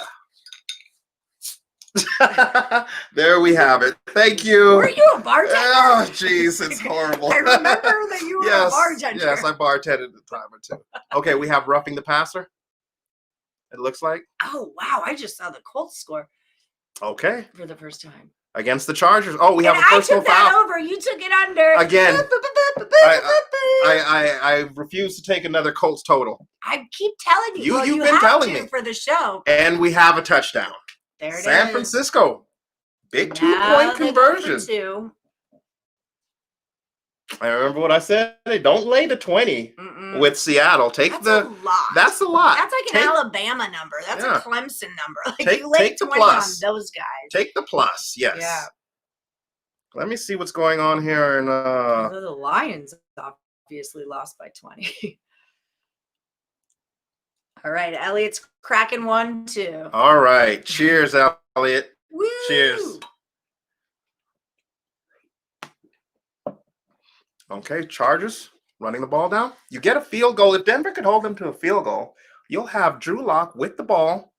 There we have it. Thank you. Were you a bartender? Oh, jeez, it's horrible. I remember that you were a bartender. Yes, I bartended a time or two. Okay, we have roughing the passer. It looks like. Oh, wow. I just saw the Colts score. Okay. For the first time. Against the Chargers. Oh, we have a personal foul. I took that over. You took it under. Again. I refuse to take another Colts total. I keep telling you. You've been telling me. For the show. And we have a touchdown. There it is. San Francisco. Big 2-point conversion. Two. I remember what I said. Don't lay the 20 with Seattle. That's a lot. That's a lot. That's like an Alabama number. That's a Clemson number. Like you take the 20 plus on those guys. Take the plus. Yes. Yeah. Let me see what's going on here. And the Lions obviously lost by 20. All right, Elliot's cracking 1, 2. All right. Cheers, Elliot. Woo! Cheers. Okay, Chargers running the ball down. You get a field goal. If Denver could hold them to a field goal, you'll have Drew Lock with the ball.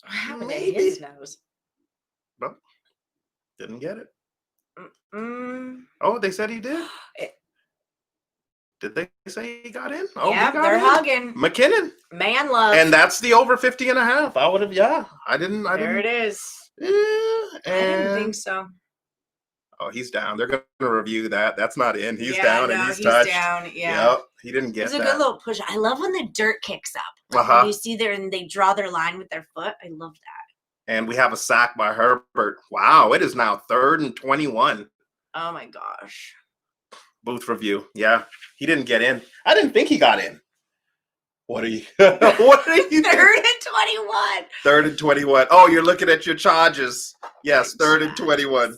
What happened to his nose? No, didn't get it. Oh, they said he did? Did they say he got in? Oh, yeah, they're hugging. McKinnon. Man love. And that's the over 50.5. I would have, I didn't. There it is. Yeah, I didn't think so. Oh, he's down. They're going to review that. That's not in. He's down and he's touched. Down. Yeah. Yep. He didn't get that. It's a good little push. I love when the dirt kicks up. Like when you see there and they draw their line with their foot. I love that. And we have a sack by Herbert. Wow. It is now 3rd and 21. Oh, my gosh. Booth review. Yeah. He didn't get in. I didn't think he got in. What are you? What are you? 3rd and 21. 3rd and 21. Oh, you're looking at your charges. Yes, 3rd and 21.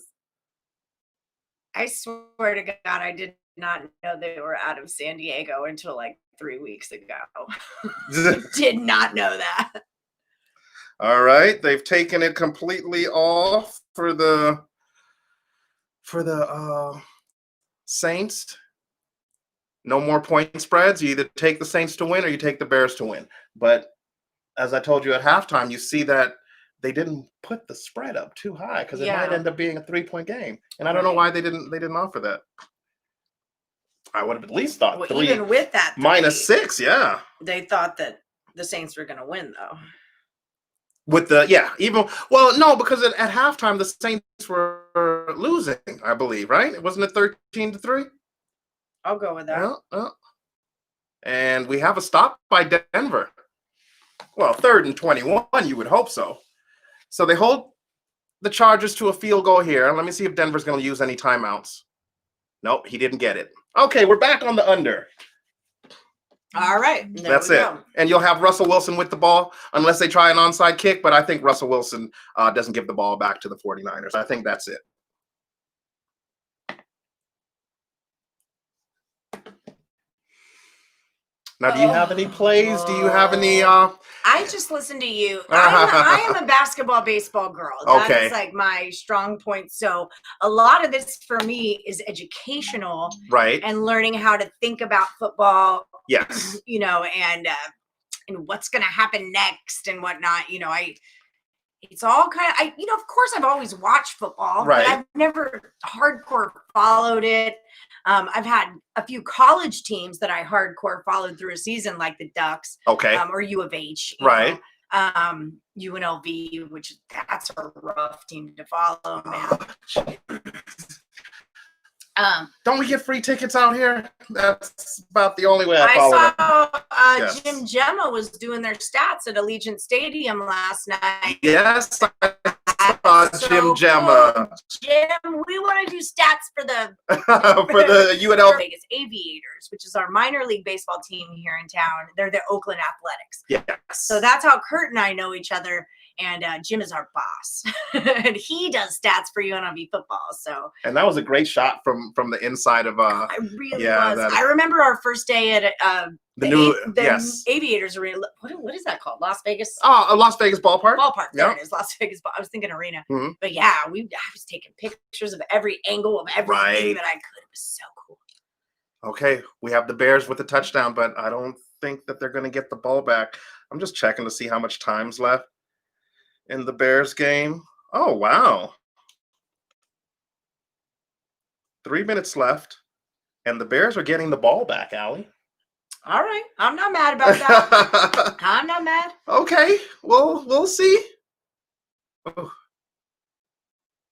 I swear to God, I did not know they were out of San Diego until like 3 weeks ago. Did not know that. All right. They've taken it completely off for the Saints. No more point spreads. You either take the Saints to win or you take the Bears to win. But as I told you at halftime, you see that they didn't put the spread up too high because it might end up being a 3-point game. And I don't know why they didn't offer that. I would have at least thought 3. Even with that -6, yeah. They thought that the Saints were going to win, though. With the no, because at halftime the Saints were losing, I believe, right? Wasn't it 13-3? I'll go with that. Yeah. And we have a stop by Denver. Well, 3rd and 21, you would hope so. So they hold the Chargers to a field goal here. Let me see if Denver's going to use any timeouts. Nope, he didn't get it. Okay, we're back on the under. All right. That's it. And you'll have Russell Wilson with the ball unless they try an onside kick. But I think Russell Wilson doesn't give the ball back to the 49ers. I think that's it. Now, do you have any plays? Do you have any? I just listened to you. I am a basketball, baseball girl. That's like my strong point. So a lot of this for me is educational, right? And learning how to think about football. Yes. And what's going to happen next and whatnot. It's all kind of, of course I've always watched football, right? But I've never hardcore followed it. I've had a few college teams that I hardcore followed through a season, like the Ducks, or U of H, right? UNLV, which that's a rough team to follow, man. Don't we get free tickets out here? That's about the only way I follow it. Jim Gemma was doing their stats at Allegiant Stadium last night. Yes, I saw Jim Gemma. Jim, we want to do stats for the for the UNLV Vegas Aviators, which is our minor league baseball team here in town. They're the Oakland Athletics. Yes. So that's how Kurt and I know each other. and Jim is our boss, and he does stats for UNLV football. So, and that was a great shot from the inside of I really was. I remember our first day at yes, Aviators Arena. What is that called? Las Vegas. Oh, a Las Vegas ballpark. There it is, Las Vegas. I was thinking arena, but yeah, I was taking pictures of every angle of everything that I could. It was so cool. Okay, we have the Bears with the touchdown, but I don't think that they're going to get the ball back. I'm just checking to see how much time's left in the Bears game. Oh, wow. 3 minutes left, and the Bears are getting the ball back, Allie. All right. I'm not mad about that. I'm not mad. Okay, well, we'll see. Oh.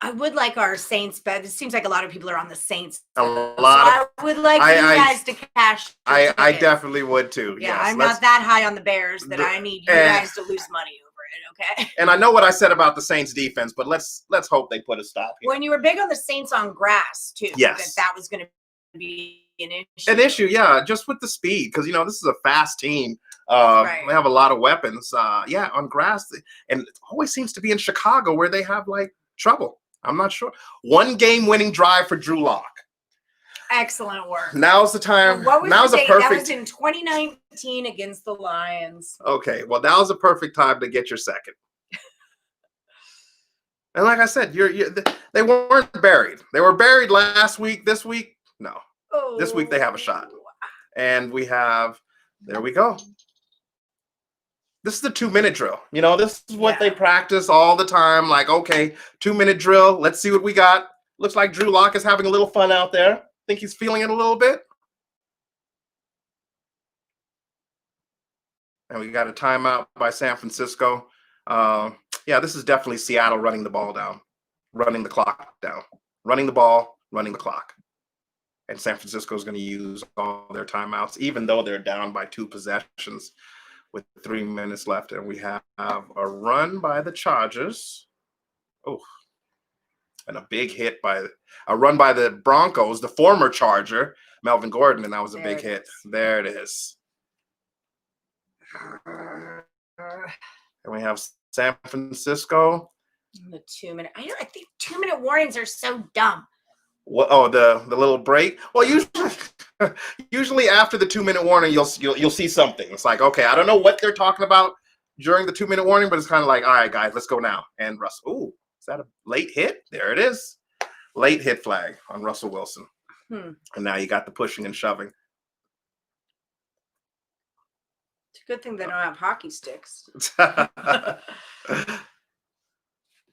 I would like our Saints bet. It seems like a lot of people are on the Saints. I would like you guys to cash. I definitely would too. Yeah, yes, I'm not that high on the Bears that I need you guys to lose money over it. Okay. And I know what I said about the Saints defense, but let's hope they put a stop here. When you were big on the Saints on grass too, yes, that was going to be an issue. An issue, yeah, just with the speed, because this is a fast team. They have a lot of weapons. Yeah, on grass, and it always seems to be in Chicago where they have like trouble. I'm not sure. 1 game-winning drive for Drew Lock. Excellent work. Now's the time. What was now's the a perfect. That was in 2019 against the Lions. Okay, well, now's a perfect time to get your second. And like I said, they weren't buried. They were buried last week. This week, no. Oh. This week they have a shot, and we have. There we go. This is the 2-minute drill. This is what they practice all the time. Like, okay, 2-minute drill. Let's see what we got. Looks like Drew Lock is having a little fun out there. Think he's feeling it a little bit. And we got a timeout by San Francisco. Yeah, this is definitely Seattle running the ball down, running the clock down, running the ball, running the clock. And San Francisco is going to use all their timeouts, even though they're down by 2 possessions. With 3 minutes left, and we have a run by the Chargers. Oh, and a big hit a run by the Broncos, the former Charger, Melvin Gordon, and that was a big hit. There it is. And we have San Francisco. The 2-minute. I think 2-minute warnings are so dumb. What? Oh, the little break. Well, usually after the 2-minute warning, you'll see something. It's like, okay, I don't know what they're talking about during the 2-minute warning, but it's kind of like, all right, guys, let's go now. And Russell, ooh, is that a late hit? There it is, late hit flag on Russell Wilson. And now you got the pushing and shoving. It's a good thing they don't have hockey sticks. All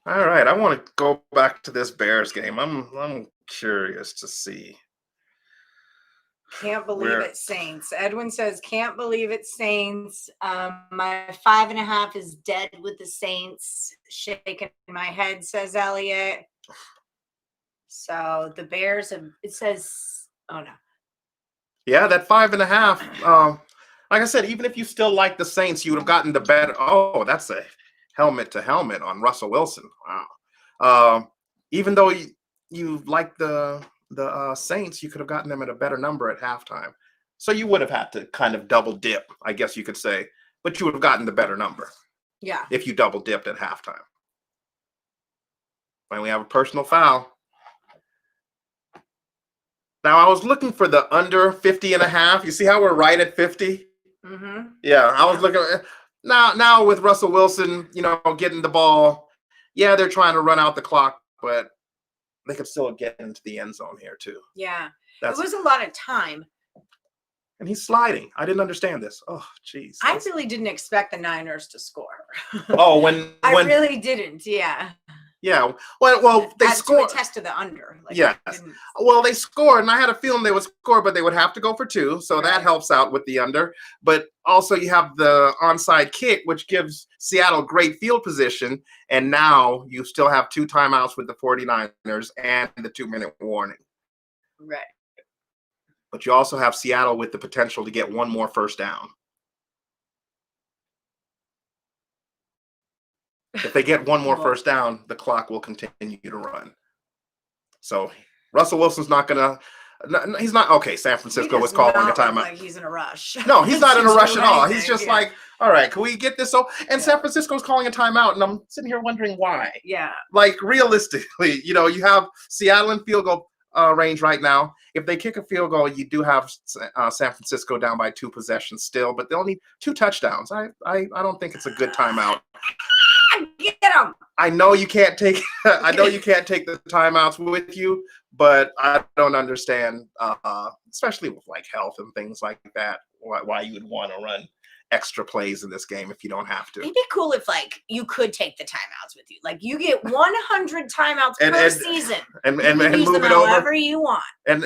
right, I want to go back to this Bears game. I'm curious to see. Can't believe it, Saints. Edwin says, can't believe it, Saints. My 5.5 is dead with the Saints. Shaking my head, says Elliot. So the Bears have, it says, oh no. Yeah, that 5.5. Like I said, even if you still like the Saints, you would have gotten the better. Oh, that's a helmet to helmet on Russell Wilson. Wow. Even though you like the Saints, you could have gotten them at a better number at halftime. So you would have had to kind of double dip, I guess you could say, but you would have gotten the better number. Yeah. If you double dipped at halftime. Finally have a personal foul. Now I was looking for the under 50.5. You see how we're right at 50? Mm-hmm. Yeah, I was looking at now with Russell Wilson, getting the ball. Yeah, they're trying to run out the clock, but they could still get into the end zone here too. Yeah, it was a lot of time. And he's sliding. I didn't understand this. Oh, jeez. I really didn't expect the Niners to score. Oh, when I really didn't. Yeah. Yeah. Well, they scored. To attest to the under. Yeah. Well, they scored, and I had a feeling they would score, but they would have to go for 2, so that helps out with the under. But also, you have the onside kick, which gives Seattle great field position, and now you still have 2 timeouts with the 49ers and the 2-minute warning. Right. But you also have Seattle with the potential to get 1 more first down. If they get 1 more first down, the clock will continue to run. So Russell Wilson's not going to No, he's not. Okay, San Francisco was calling a timeout. Like he's in a rush. No, he's not in a rush at all. He's anything, just like, all right, can we get this? And Yeah. San Francisco's calling a timeout, and I'm sitting here wondering why. Yeah. Like realistically, you have Seattle in field goal range right now. If they kick a field goal, you do have San Francisco down by 2 possessions still, but they'll need 2 touchdowns. I don't think it's a good timeout. Get him. I know you can't take the timeouts with you, but I don't understand, especially with like health and things like that, why you would want to run extra plays in this game if you don't have to. It'd be cool if like you could take the timeouts with you. Like you get 100 timeouts per season. And move it over however you want. And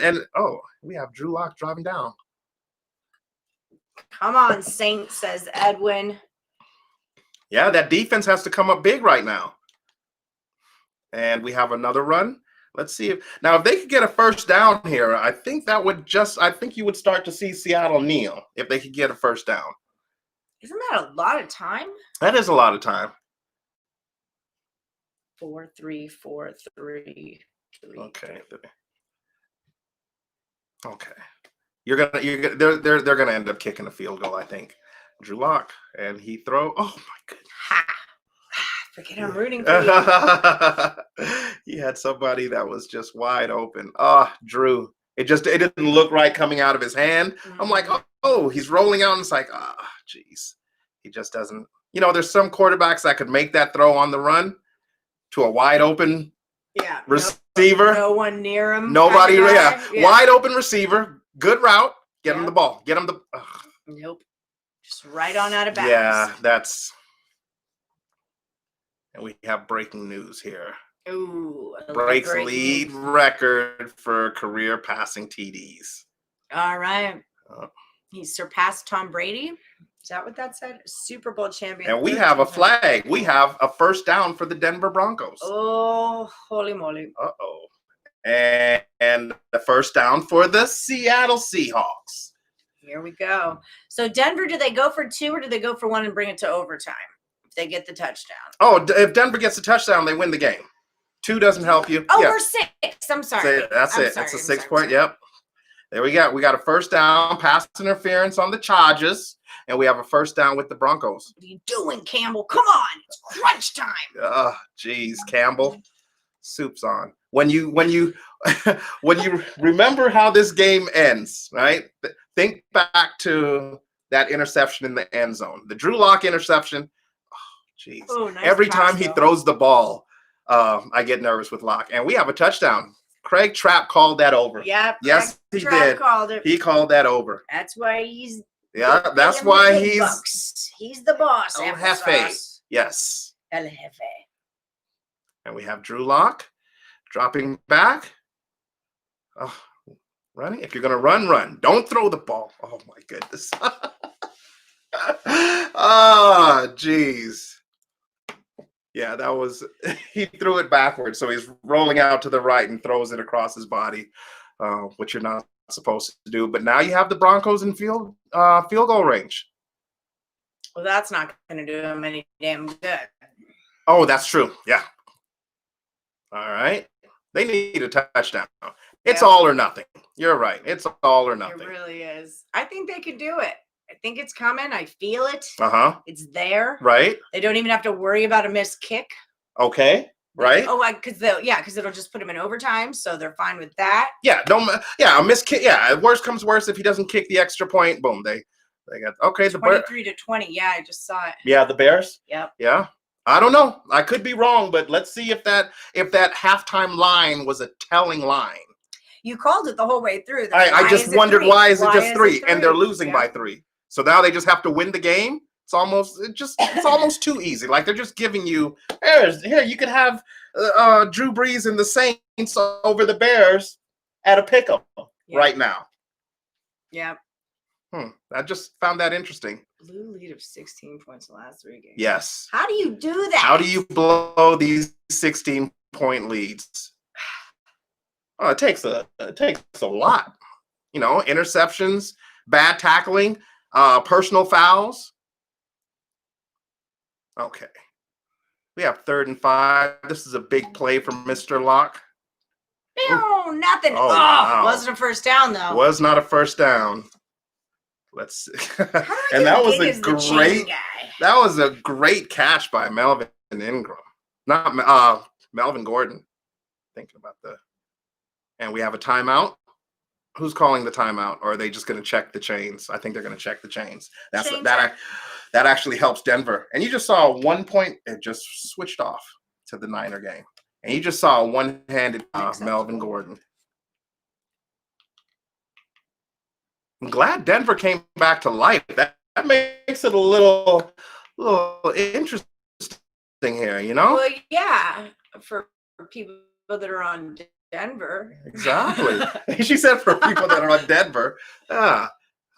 we have Drew Lock driving down. Come on, Saint, says Edwin. Yeah, that defense has to come up big right now. And we have another run. Let's see if they could get a first down here. I think you would start to see Seattle kneel if they could get a first down. Isn't that a lot of time? That is a lot of time. 4-3, 4-3. Okay. They're gonna end up kicking a field goal, I think. Drew Lock, and he throw. Oh my goodness! Forget I'm rooting for you. He had somebody that was just wide open. Drew. It didn't look right coming out of his hand. I'm like, oh, he's rolling out, and it's like, geez. He just doesn't. There's some quarterbacks that could make that throw on the run to a wide open receiver. No one near him. Nobody. Yeah. Wide open receiver. Good route. Get him the ball. Get him the. Nope. Just right on out of bounds. Yeah, and we have breaking news here. Ooh. Breaks lead record for career passing TDs. All right. He surpassed Tom Brady. Is that what that said? Super Bowl champion. And we have a flag. We have a first down for the Denver Broncos. Oh, holy moly. Uh-oh. And the first down for the Seattle Seahawks. Here we go. So Denver, do they go for 2 or do they go for 1 and bring it to overtime if they get the touchdown? Oh, if Denver gets a touchdown, they win the game. 2 doesn't help you. Oh, we're 6. I'm sorry. That's it. That's a 6 point. Yep. There we go. We got a first down, pass interference on the Chargers, and we have a first down with the Broncos. What are you doing, Campbell? Come on. It's crunch time. Geez, Campbell. Soup's on. When you remember how this game ends, right? Think back to that interception in the end zone. The Drew Lock interception. Jeez. Nice Every time he throws the ball, I get nervous with Lock. And we have a touchdown. Craig Trapp called that over. Yep. Yes, he did. He called that over. That's why he's. Yeah, that's why he's. Bucks. He's the boss. El Jefe. Yes. El Jefe. And we have Drew Lock dropping back. Running. If you're going to run. Don't throw the ball. Oh, my goodness. Geez. Yeah, that was, he threw it backwards. So he's rolling out to the right and throws it across his body, which you're not supposed to do. But now you have the Broncos in field goal range. Well, that's not going to do him any damn good. Oh, that's true. Yeah. All right. They need a touchdown. It's all or nothing. You're right. It's all or nothing. It really is. I think they could do it. I think it's coming. I feel it. It's there. Right. They don't even have to worry about a missed kick. Okay. Right. Because it'll just put them in overtime, so they're fine with that. Yeah. A missed kick. Yeah. Worst comes worst, if he doesn't kick the extra point, boom. They got the 23-20. Yeah, I just saw it. Yeah, the Bears. Yep. Yeah. I don't know. I could be wrong, but let's see if that halftime line was a telling line. You called it the whole way through. I just wondered, why is it just 3? And they're losing by 3. So now they just have to win the game. It's almost too easy. Like they're just giving you, here you could have Drew Brees and the Saints over the Bears at a pickup right now. Yeah. I just found that interesting. Blue lead of 16 points the last 3 games. Yes. How do you do that? How do you blow these 16-point leads? Oh, it takes a lot. Interceptions, bad tackling, personal fouls. Okay. We have 3rd and 5. This is a big play from Mr. Lock. No, nothing. Oh, Oh, wow. wasn't a first down though. Was not a first down. Let's see. And that was a great. That was a great catch by Melvin Ingram, not Melvin Gordon. Thinking about the. And we have a timeout. Who's calling the timeout, or are they just going to check the chains? I think they're going to check the chains. That actually helps Denver. And you just saw 1 point. It just switched off to the Niner game, and you just saw a one-handed Melvin Gordon. I'm glad Denver came back to life. That makes it a little interesting here, you know? Well, yeah, for people that are on Denver. Exactly. She said for people that are on Denver. I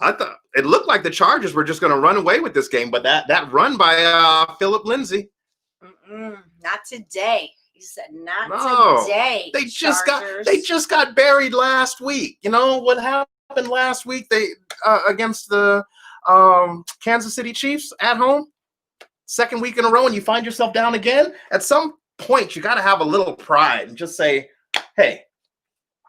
thought it looked like the Chargers were just going to run away with this game, but that run by Philip Lindsay. Not today. He said not today. They just got buried last week. You know what happened last week? They against the Kansas City Chiefs at home. Second week in a row, and you find yourself down again. At some point, you got to have a little pride and just say, "Hey,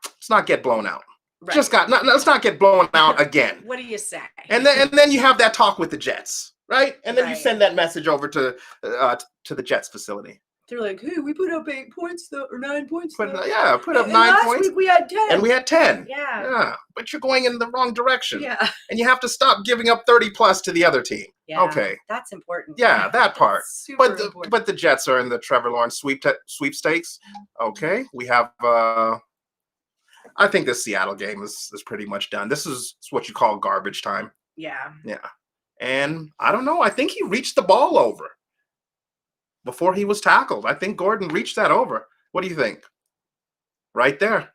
let's not get blown out. Right. Let's not get blown out again." What do you say? And then you have that talk with the Jets, right? And then you send that message over to the Jets facility. They're like, "Hey, we put up 8 points though, or 9 points." Put up 9 points. Last week we had 10. And we had 10. Yeah. But you're going in the wrong direction. Yeah. And you have to stop giving up 30 plus to the other team. Yeah. Okay. That's important. Yeah, that part. Important. But the Jets are in the Trevor Lawrence sweepstakes. Okay. We have I think the Seattle game is pretty much done. This is what you call garbage time. Yeah. Yeah. And I don't know. I think he reached the ball over before he was tackled. I think Gordon reached that over. What do you think? Right there.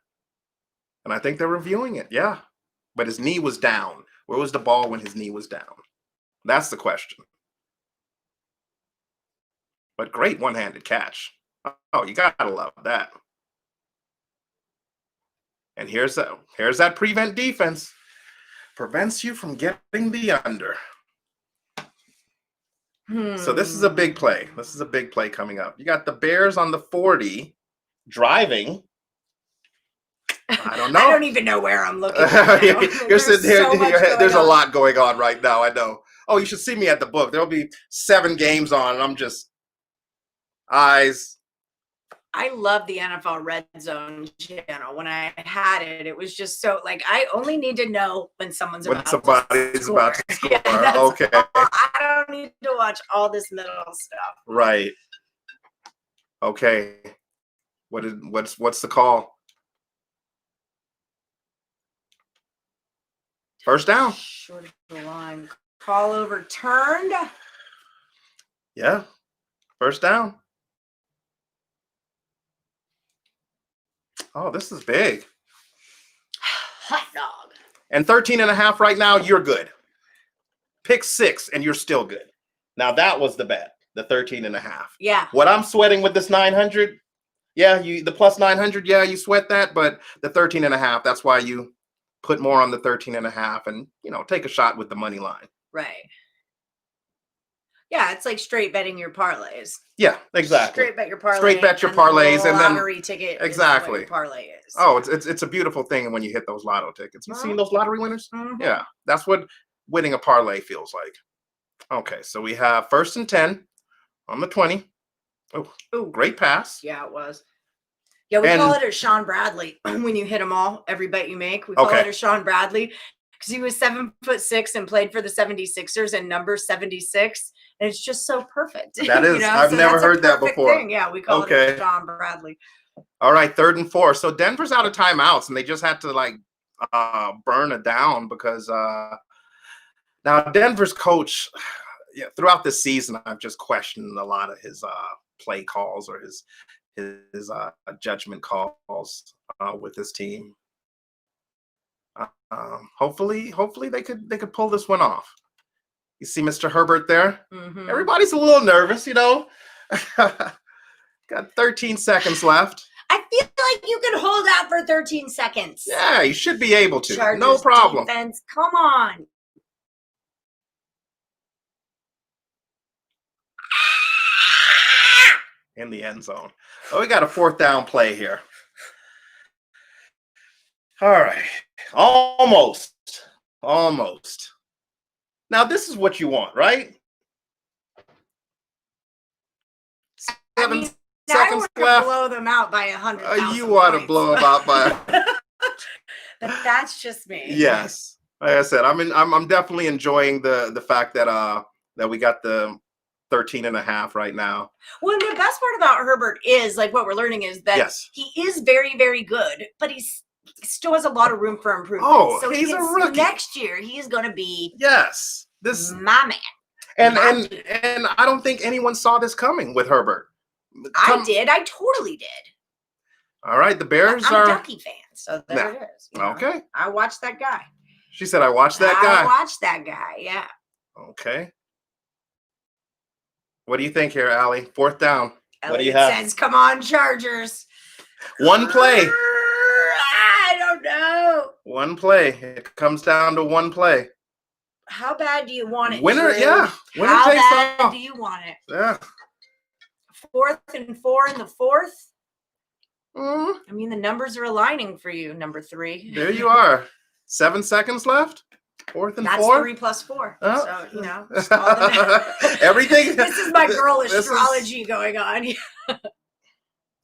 And I think they're reviewing it. Yeah. But his knee was down. Where was the ball when his knee was down? That's the question. But great one-handed catch. Oh, you got to love that. And here's that prevent defense. Prevents you from getting the under. So this is a big play. This is a big play coming up. You got the Bears on the 40 driving. I don't know. I don't even know where I'm looking right now. You're sitting here. There's a lot going on right now. I know. Oh, you should see me at the book. There'll be 7 games on, and I'm just eyes. I love the NFL Red Zone channel. When I had it, it was just so like I only need to know when somebody's about to score. Yeah, okay. I don't need to watch all this middle stuff. Right. Okay. What's the call? First down. Short of the line. Call overturned. Yeah. First down. Oh, this is big. Hot dog. And 13.5 right now, you're good. Pick 6 and you're still good. Now that was the bet, the 13.5. Yeah. What I'm sweating with this 900, the plus 900, you sweat that, but the 13.5, that's why you put more on the 13.5 and, take a shot with the money line. Right. Yeah, it's like straight betting your parlays. Yeah, exactly. Straight bet your parlay. Straight bet your parlays, and then lottery ticket. Exactly. Is what your parlay is. Oh, it's a beautiful thing when you hit those lotto tickets. You seen those lottery winners? Mm-hmm. Yeah, that's what winning a parlay feels like. Okay, so we have 1st and 10 on the 20. Oh, great pass. Yeah, it was. Yeah, we call it a Sean Bradley when you hit them all. Every bet you make, we call it a Sean Bradley because he was 7'6" and played for the 76ers and number 76. And it's just so perfect. That is, I've never heard that before. Thing. Yeah, we call it Sean Bradley. All right, 3rd and 4. So Denver's out of timeouts, and they just had to burn it down because now Denver's coach, throughout the season, I've just questioned a lot of his play calls or his judgment calls with his team. Hopefully they could pull this one off. You see Mr. Herbert there? Mm-hmm. Everybody's a little nervous, Got 13 seconds left. I feel like you can hold out for 13 seconds. Yeah, you should be able to. Chargers no problem. Defense, come on. In the end zone. Oh, we got a 4th down play here. All right. Almost. Almost. Now, this is what you want, right? I 7 mean, I seconds want to left. blow them out by 100,000 You want to points. blow them out by. But that's just me. Yes. Like I said, I'm definitely enjoying the fact that that we got the 13.5 right now. Well, the best part about Herbert is, like, what we're learning is that Yes. he is very, very good, but he still has a lot of room for improvement. Oh, so he's a rookie. Next year, he's going to be this my man. and I don't think anyone saw this coming with Herbert. I did. I totally did. All right, the Bears I'm are a Ducky fan, so there it is. Okay. I watched that guy. She said, "I watched that guy." I watched that guy. Yeah. Okay. What do you think here, Allie? 4th down. Elliot What do you have? Says, "Come on, Chargers." One play. I don't know. One play. It comes down to one play. How bad do you want it? Winner, Drew? yeah. Winner How takes bad all. do you want it? Yeah. 4th and 4 in the 4th. Mm. I mean, the numbers are aligning for you, number 3. There you are. 7 seconds left. 4th and 4. That's 3 plus 4. Oh. So, you know, just call it everything. This is my girl astrology going on.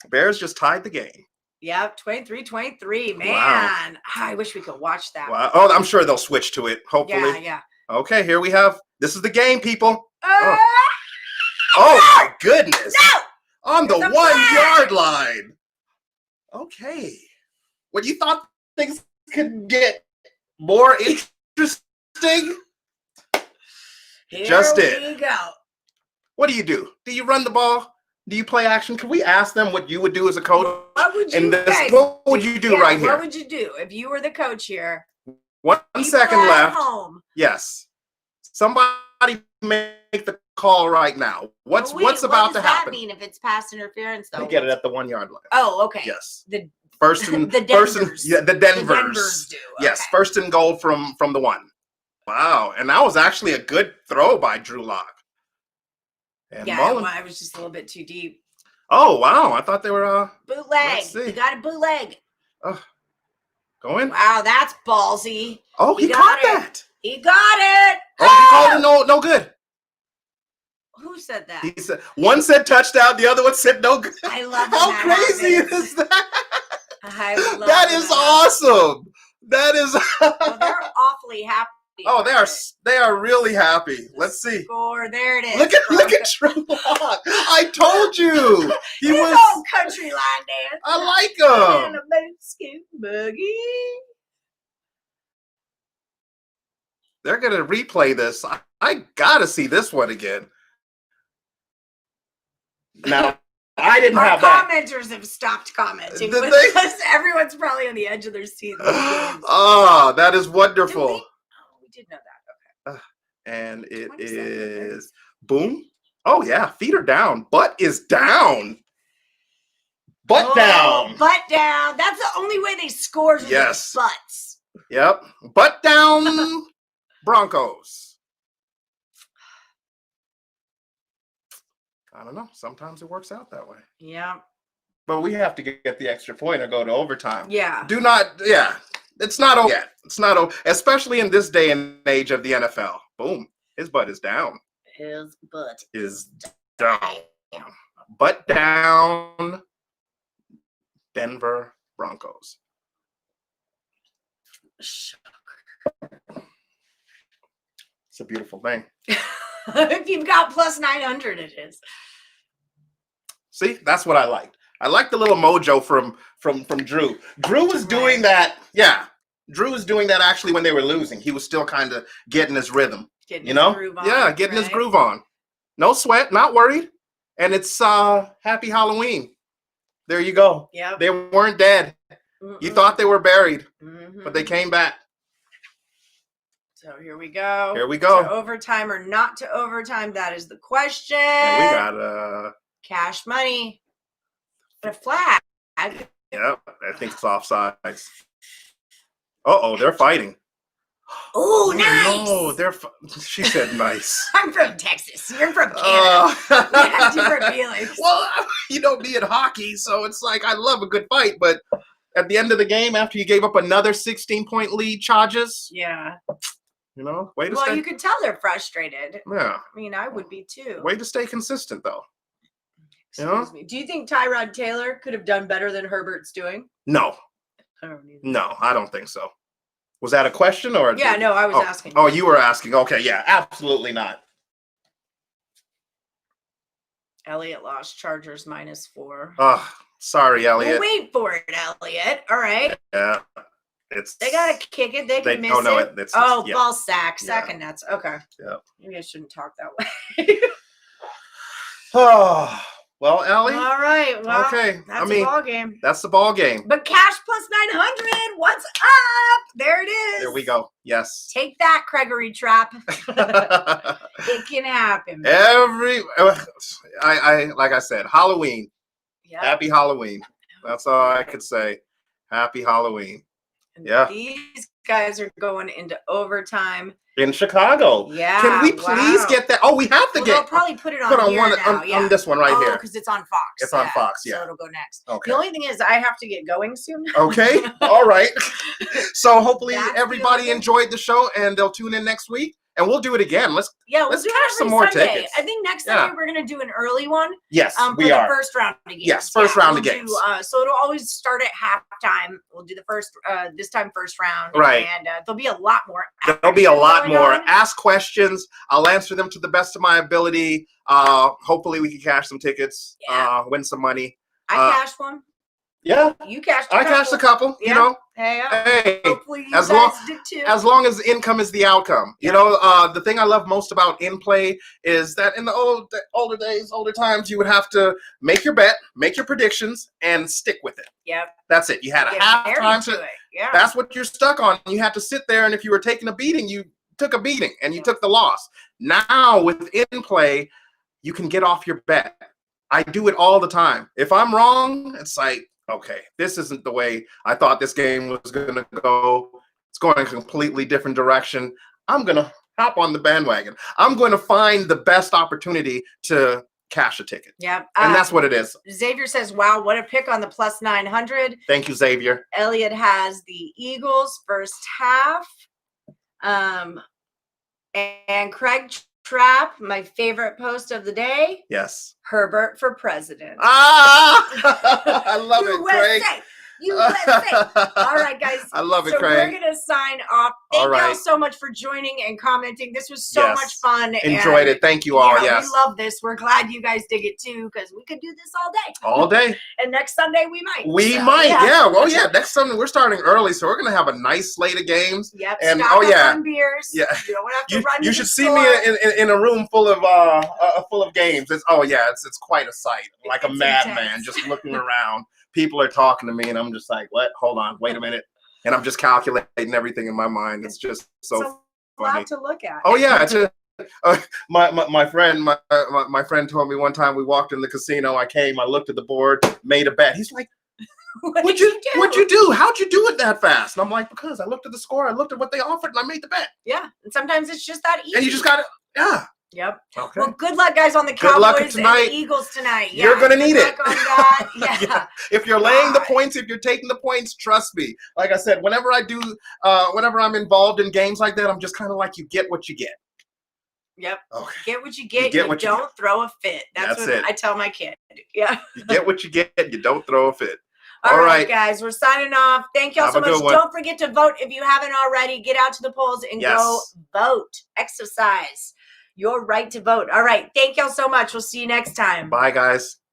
Bears just tied the game. Yep, 23-23. Man, Wow. I wish we could watch that. Wow. Oh, I'm sure they'll switch to it. Hopefully. Yeah. Okay, here we have. This is the game, people. Oh my goodness. no! On the It's a 1-yard line. Okay. When you thought things could get more interesting, Here we go. What do? Do you run the ball? Do you play action? Can we ask them what you would do as a coach? What would you guys what would you do right here? What would you do if you were the coach here? 1 second left. Home. Yes. Somebody make the call right now. What's about to happen? What does that mean if it's pass interference, though? They get it at the 1-yard line. Oh, okay. Yes. The first and the Denvers. the Denvers do. Yes, Okay. 1st and goal from the 1. Wow, and that was actually a good throw by Drew Lock. And Mullen. I was just a little bit too deep. Oh wow, I thought they were bootleg. Let's see. You got a bootleg. Going. Wow, that's ballsy. Oh, he caught that. He got it. Oh, he called it no good. Who said that? He said one said touchdown, the other one said no good. I love How crazy is that? That is awesome. That is. Well, they're awfully happy. Oh, they are really happy. Let's see. Score. There it is. Look at Drew Lock. I told you. He was old country line dance. I like him. And a boot scoot boogie. They're gonna replay this. I gotta see this one again. Now I didn't have that. Commenters have stopped commenting Did because everyone's probably on the edge of their seat. Oh, that is wonderful. We did know that. Okay. And it is boom. Oh yeah, feet are down. Butt is down. Butt down. Butt down. That's the only way they scored. Yes. Butts. Yep. Butt down. Broncos. I don't know. Sometimes it works out that way. Yeah. But we have to get the extra point or go to overtime. Yeah. Do not. Yeah. It's not over yet. It's not over, especially in this day and age of the NFL. Boom. His butt is down. His butt is down. Butt down. Denver Broncos. It's a beautiful thing. If you've got plus 900, it is. See, that's what I liked. I like the little mojo from Drew. Drew was doing that. Yeah. Drew was doing that actually when they were losing. He was still kind of getting his rhythm. Getting his groove on. Yeah, getting his groove on. No sweat, not worried. And it's Happy Halloween. There you go. Yeah. They weren't dead. You thought they were buried, but they came back. So here we go. Here we go. To overtime or not to overtime? That is the question. And we got cash money. But a flag. Yep, I think it's offsides. Uh-oh, they're fighting. Oh, nice. Oh, she said nice. I'm from Texas. You're from Canada. We have different feelings. Well, me in hockey, so it's like I love a good fight, but at the end of the game after you gave up another 16-point lead, Chargers. Yeah. You know, way to Well, stay. you could tell they're frustrated. Yeah. I mean, I would be too. Way to stay consistent, though. Excuse me. Do you think Tyrod Taylor could have done better than Herbert's doing? No. I don't either. No, I don't think so. Was that a question or? Yeah, no, I was asking. Oh, you were asking. Okay, yeah, absolutely not. Elliott lost Chargers -4. Oh, sorry, Elliott. We'll wait for it, Elliott. All right. Yeah, They gotta kick it. They can miss oh, no, it. It's Oh, yeah. ball sack. Sack Yeah. and nuts. Okay. Yeah. Maybe I shouldn't talk that way. Oh, well, Ellie. All right. Well, okay. that's a ball game. That's the ball game. But cash plus 900. What's up? There it is. There we go. Yes. Take that, Gregory Trap. It can happen. I like I said, Halloween. Yep. Happy Halloween. That's all I could say. Happy Halloween. And Yeah. These guys are going into overtime. In Chicago. Yeah. Can we please get that? Oh, we have to They'll probably put it on put on here one now. on this one right here. because it's on Fox. It's on Fox, yeah. So it'll go next. Okay. The only thing is I have to get going soon. Okay. All right. So hopefully That's the everybody only- enjoyed the show and they'll tune in next week. And we'll do it again. Let's We'll let's do cash it every some more Sunday. tickets. I think next Yeah. Sunday we're gonna do an early one. Yes, For we the are. first round of games. Yes, first round of we'll games. So it'll always start at halftime. We'll do the first this time first round. Right. And there'll be a lot more. There'll be a action lot going more. on. Ask questions. I'll answer them to the best of my ability. Hopefully we can cash some tickets. Yeah. Win some money. I cashed one. Yeah. You cashed. I cashed a couple. Yeah. You know. Hey, Hey. hopefully you as guys long- did too. As long as income is the outcome. You know, the thing I love most about in play is that in the older times, you would have to make your bet, make your predictions, and stick with it. Yep. That's it. You had a Get half married time to it. Yeah. That's what you're stuck on. You had to sit there, and if you were taking a beating, you took a beating, and you took the loss. Now, with in play, you can get off your bet. I do it all the time. If I'm wrong, it's like, okay, this isn't the way I thought this game was going to go. It's going a completely different direction. I'm going to hop on the bandwagon. I'm going to find the best opportunity to cash a ticket. Yep. And that's what it is. Xavier says, wow, what a pick on the plus 900. Thank you, Xavier. Elliott has the Eagles first half. And Craig Trapp, my favorite post of the day, Yes. Herbert for president. I love it, Craig. USA. All right, guys. I love it, so Craig. we're going to sign off. Thank All y'all right. so much for joining and commenting. This was so Yes. much fun. Enjoyed it. Thank you all. Yes. We love this. We're glad you guys dig it too because we could do this all day. All day. And next Sunday we might. We might. Yeah. Well, yeah. Next Sunday we're starting early, so we're gonna have a nice slate of games. Yep. And stock up on beers. Yeah. You don't have to run. You to should the see store. me in a room full of games. It's quite a sight, like a It's madman, intense. just looking around. People are talking to me, and I'm just like, what? Hold on, wait a minute, and I'm just calculating everything in my mind. It's just so It's a funny. lot to look at. Oh yeah, my friend told me one time we walked in the casino. I looked at the board, made a bet. He's like, What'd you do? How'd you do it that fast? And I'm like, because I looked at the score, I looked at what they offered, and I made the bet. Yeah, and sometimes it's just that easy. And you just got to, yeah. Yep. Okay. Well, good luck, guys, on the Good luck Cowboys and tonight. the Eagles tonight. Yeah, You're gonna good need luck it. on that. Yeah. Yeah. If you're laying the God. points, if you're taking the points, trust me. Like I said, whenever I'm involved in games like that, I'm just kind of like, you get what you get. Yep. Okay. Get what you get. get You what you don't throw a fit. That's what it. I tell my kid. Yeah. You get what you get. You don't throw a fit. All All right, right. guys, we're signing off. Thank y'all Have so a much. good one. Don't forget to vote if you haven't already. Get out to the polls and Yes. go vote. Exercise your right to vote. All right. Thank y'all so much. We'll see you next time. Bye, guys.